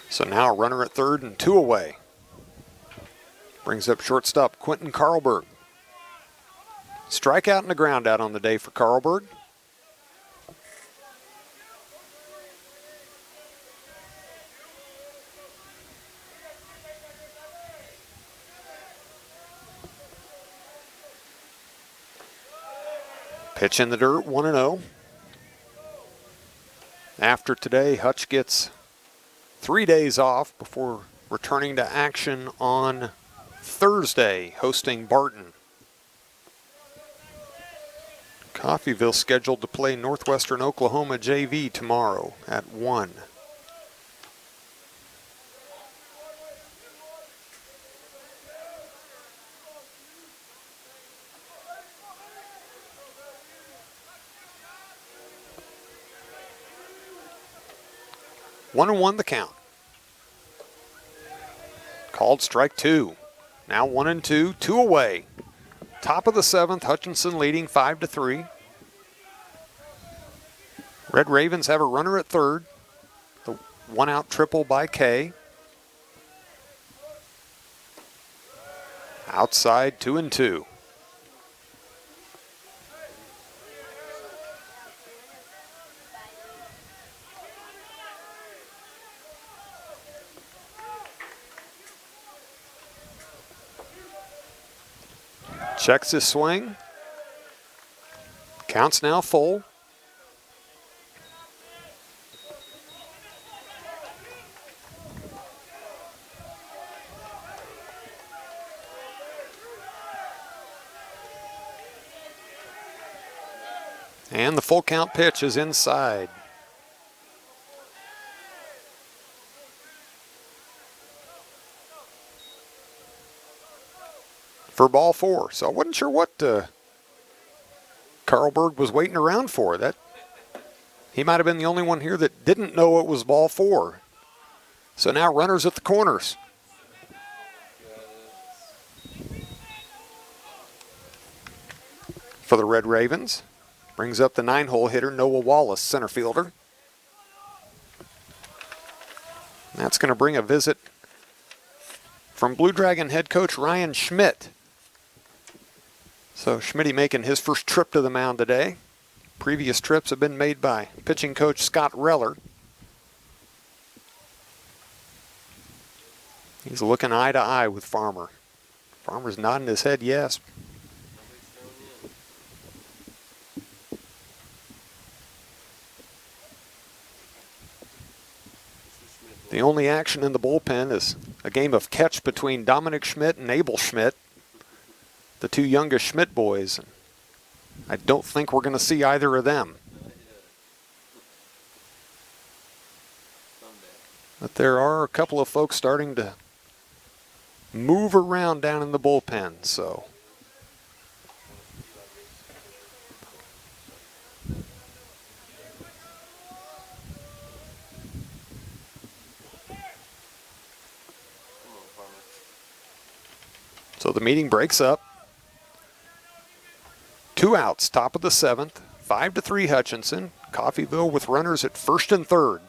So now a runner at third and 2 away. Brings up shortstop Quentin Carlberg. Strikeout and a ground out on the day for Carlberg. Pitch in the dirt, 1-0. After today, Hutch gets 3 days off before returning to action on Thursday, hosting Barton. Coffeyville scheduled to play Northwestern Oklahoma JV tomorrow at 1. One and 1 the count. Called strike 2. Now 1 and 2, 2 away. Top of the 7th, Hutchinson leading 5-3. Red Ravens have a runner at third. The 1-out triple by Kay. Outside 2 and 2. Checks his swing. Count's now full. And the full count pitch is inside. For ball 4. So I wasn't sure what Carlberg was waiting around for. That he might have been the only one here that didn't know it was ball 4. So now runners at the corners. For the Red Ravens. Brings up the 9-hole hitter, Noah Wallace, center fielder. That's going to bring a visit from Blue Dragon head coach Ryan Schmidt. So Schmidt making his first trip to the mound today. Previous trips have been made by pitching coach Scott Reller. He's looking eye to eye with Farmer. Farmer's nodding his head yes. The only action in the bullpen is a game of catch between Dominic Schmidt and Abel Schmidt, the 2 youngest Schmidt boys. I don't think we're going to see either of them. But there are a couple of folks starting to move around down in the bullpen, so. So the meeting breaks up. 2 outs, top of the 7th, 5-3 Hutchinson. Coffeyville with runners at first and third.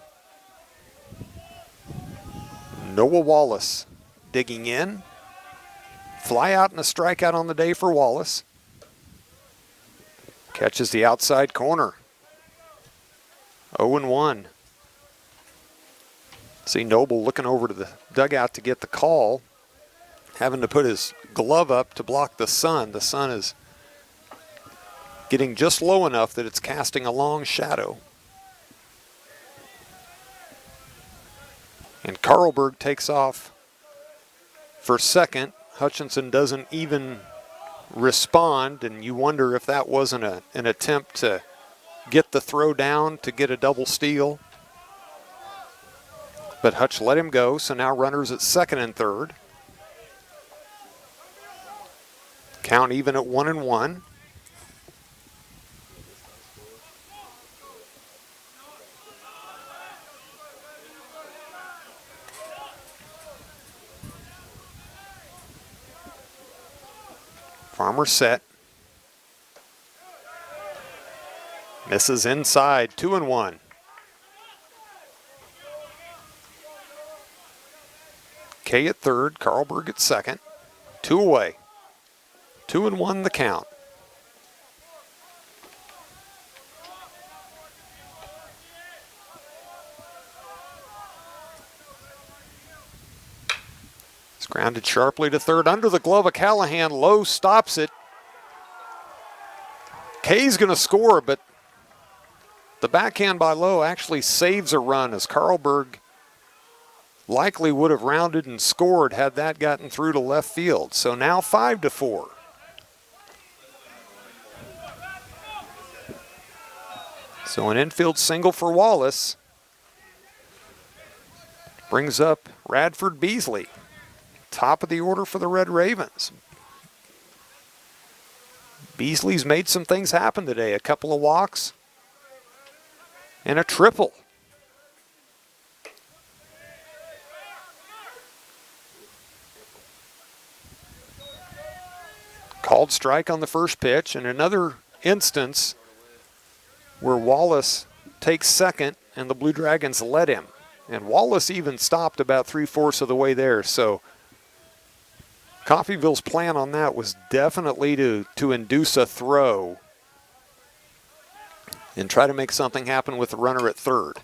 Noah Wallace digging in. Fly out and a strikeout on the day for Wallace. Catches the outside corner. 0-1. See Noble looking over to the dugout to get the call. Having to put his glove up to block the sun. The sun is getting just low enough that it's casting a long shadow. And Carlberg takes off for second. Hutchinson doesn't even respond, and you wonder if that wasn't an attempt to get the throw down to get a double steal. But Hutch let him go, so now runners at second and third. Count even at 1-1. Farmer set. Misses inside, 2-1. Kay at third, Carlberg at second. 2 away. 2-1 the count. It's grounded sharply to third, under the glove of Callahan. Lowe stops it. Kay's going to score, but the backhand by Lowe actually saves a run, as Carlberg likely would have rounded and scored had that gotten through to left field. So now 5-4. So an infield single for Wallace brings up Radford Beasley, top of the order for the Red Ravens. Beasley's made some things happen today, a couple of walks and a triple. Called strike on the first pitch, and another instance where Wallace takes second and the Blue Dragons let him. And Wallace even stopped about 3/4 of the way there. So Coffeyville's plan on that was definitely to induce a throw and try to make something happen with the runner at third.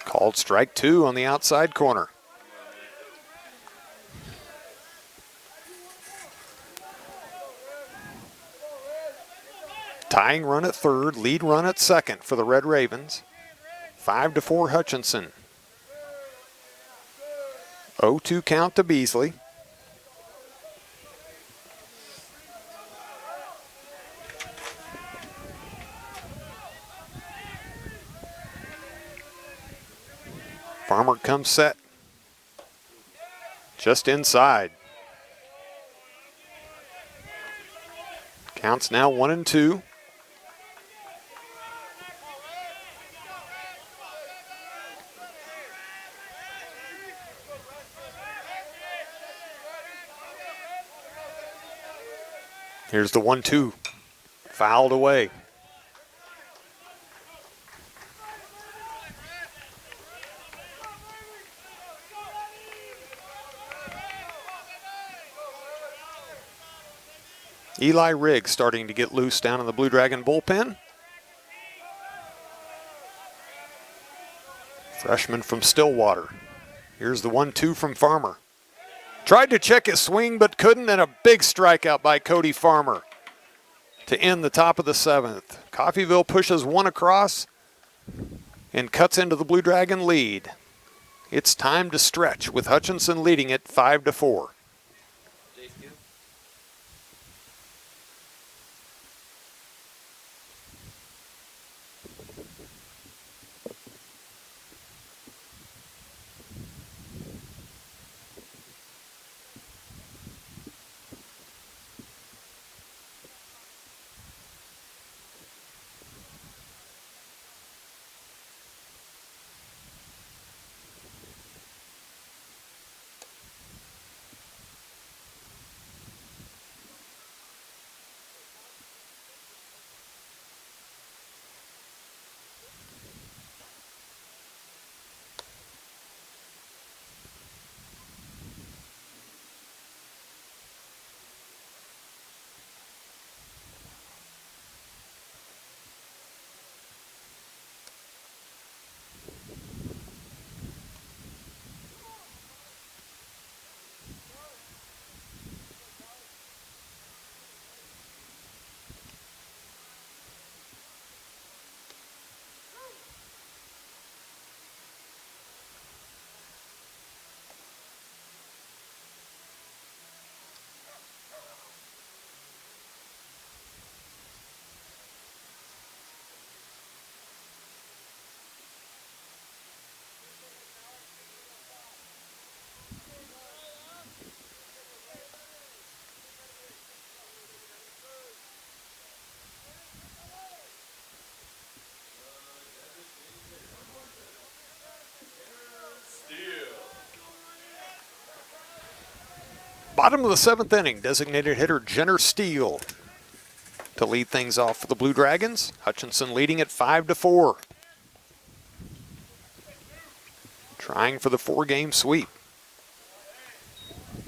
Called strike 2 on the outside corner. Tying run at third, lead run at second for the Red Ravens. 5-4 Hutchinson. 0-2 count to Beasley. Farmer comes set. Just inside. Counts now 1-2. Here's the 1-2, fouled away. Eli Riggs starting to get loose down in the Blue Dragon bullpen. Freshman from Stillwater. Here's the 1-2 from Farmer. Tried to check his swing but couldn't, and a big strikeout by Cody Farmer to end the top of the 7th. Coffeyville pushes one across and cuts into the Blue Dragon lead. It's time to stretch with Hutchinson leading it 5-4. Bottom of the 7th inning, designated hitter Jenner Steele to lead things off for the Blue Dragons. Hutchinson leading at 5-4. Trying for the 4-game sweep.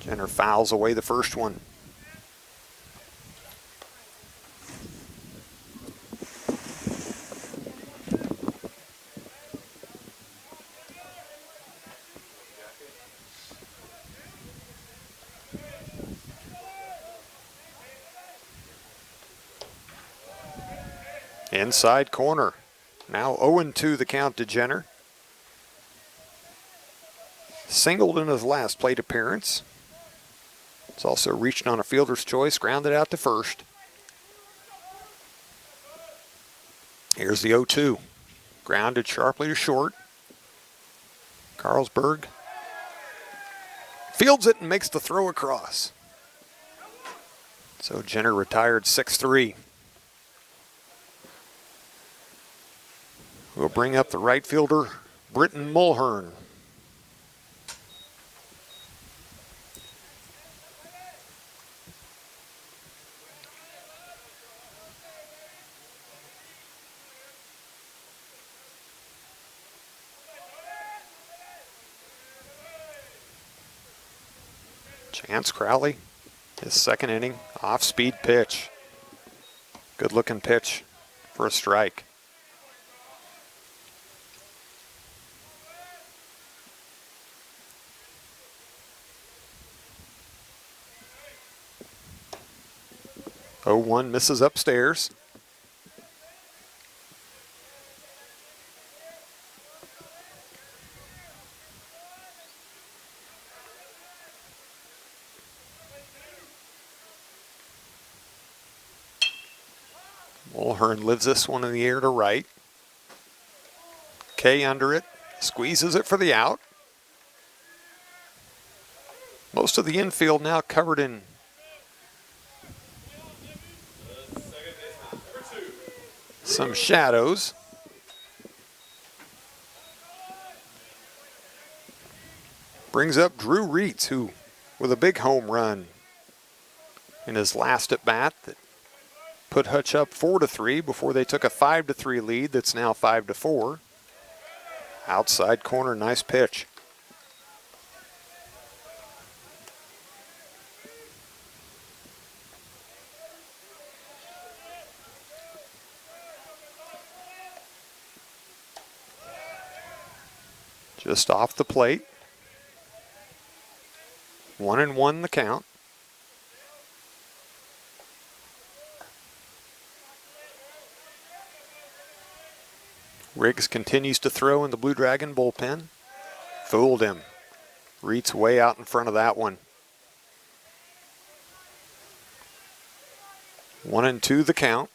Jenner fouls away the first one. Inside corner. Now 0-2 the count to Jenner. Singled in his last plate appearance. It's also reached on a fielder's choice, grounded out to first. Here's the 0-2. Grounded sharply to short. Carlsberg fields it and makes the throw across. So Jenner retired 6-3. We'll bring up the right fielder, Britton Mulhern. Chance Crowley, his 2nd inning, off-speed pitch. Good-looking pitch for a strike. Oh, 1 misses upstairs. Mulhern lives this one in the air to right. Kay under it, squeezes it for the out. Most of the infield now covered in some shadows. Brings up Drew Reitz, who, with a big home run in his last at bat that put Hutch up 4-3 before they took a 5-3 lead that's now 5-4. Outside corner, nice pitch. Just off the plate. 1-1 the count. Riggs continues to throw in the Blue Dragon bullpen. Fooled him. Reitz way out in front of that one. 1-2 the count.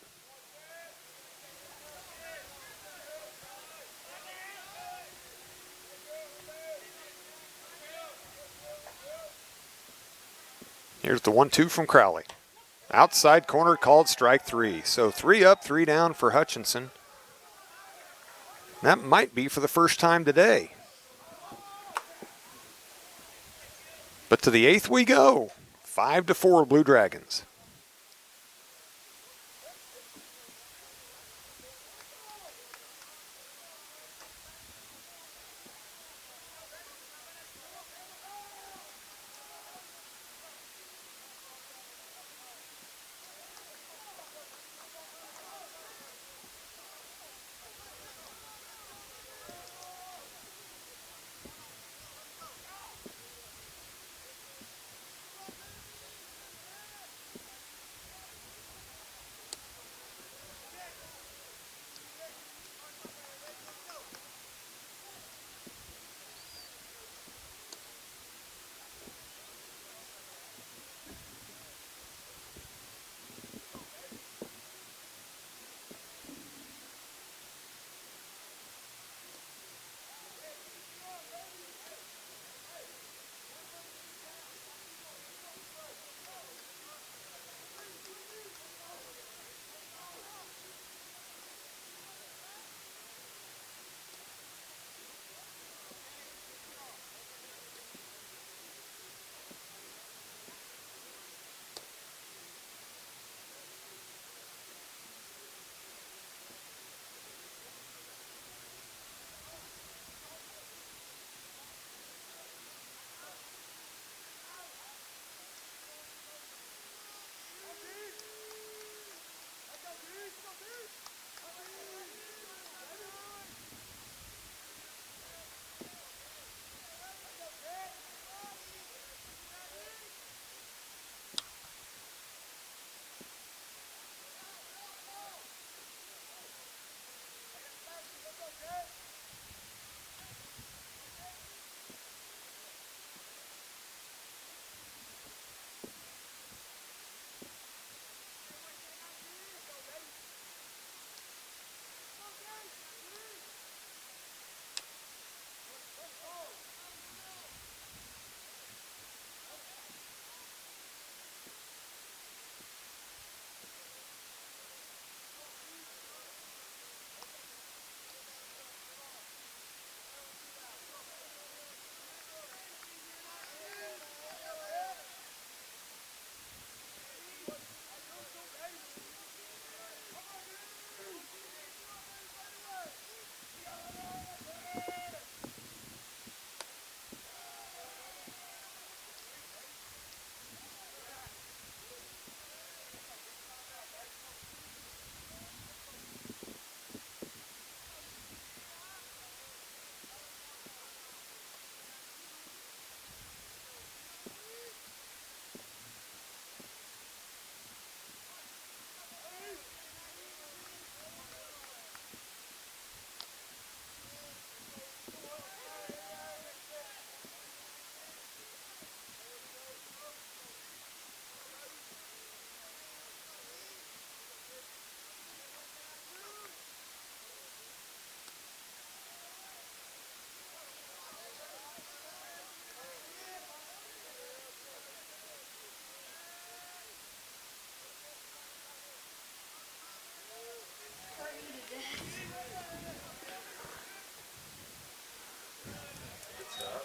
Here's the 1-2 from Crowley. Outside corner called strike 3. So 3 up, 3 down for Hutchinson. That might be for the first time today. But to the 8th we go. 5-4 Blue Dragons.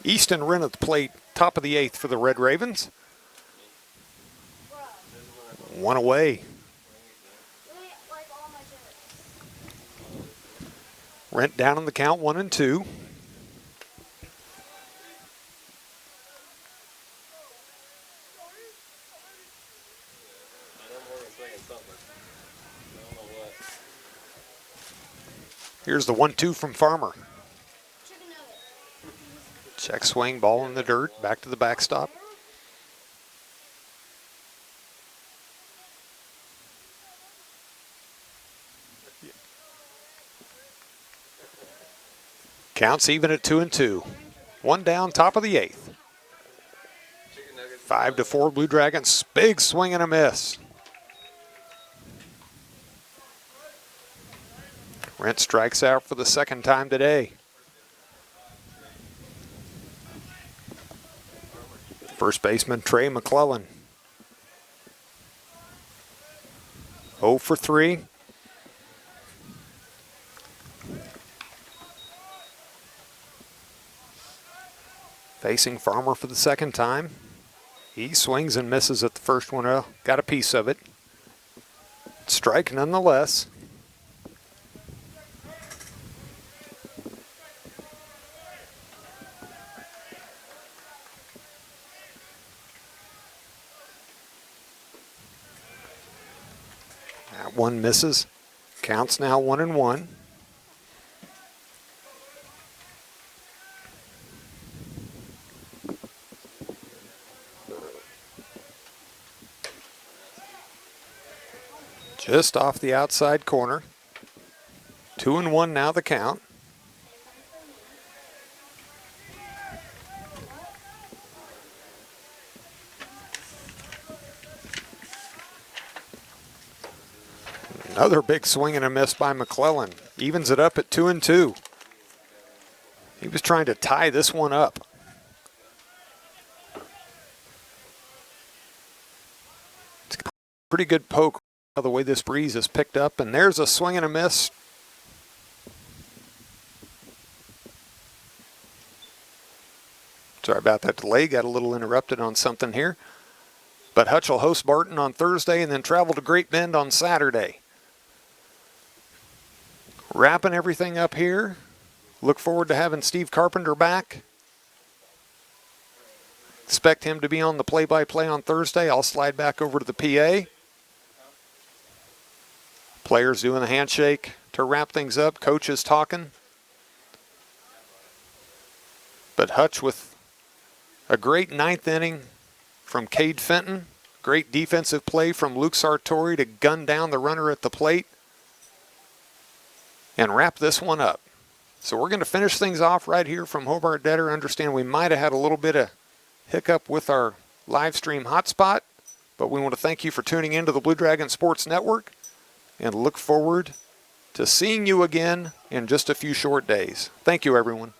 Easton Wren at the plate, top of the 8th for the Red Ravens. One away. Rent down on the count, 1-2. Here's the 1-2 from Farmer. Check swing, ball in the dirt, back to the backstop. Counts even at 2-2. One down, top of the 8th. 5-4 Blue Dragons. Big swing and a miss. Rent strikes out for the second time today. First baseman Trey McClellan. 0 for 3. Facing Farmer for the second time. He swings and misses at the first one. Got a piece of it. Strike nonetheless. That one misses. Counts now 1-1. Just off the outside corner. 2-1 now the count. Another big swing and a miss by McClellan. Evens it up at 2-2. He was trying to tie this one up. It's a pretty good poke. The way this breeze is picked up, and there's a swing and a miss. Sorry about that delay, got a little interrupted on something here. But Hutch will host Barton on Thursday and then travel to Great Bend on Saturday. Wrapping everything up here. Look forward to having Steve Carpenter back. Expect him to be on the play-by-play on Thursday. I'll slide back over to the PA. Players doing the handshake to wrap things up. Coach is talking. But Hutch with a great 9th inning from Cade Fenton. Great defensive play from Luke Sartori to gun down the runner at the plate and wrap this one up. So we're going to finish things off right here from Hobart-Detter. Understand we might have had a little bit of hiccup with our live stream hotspot, but we want to thank you for tuning into the Blue Dragon Sports Network and look forward to seeing you again in just a few short days. Thank you, everyone.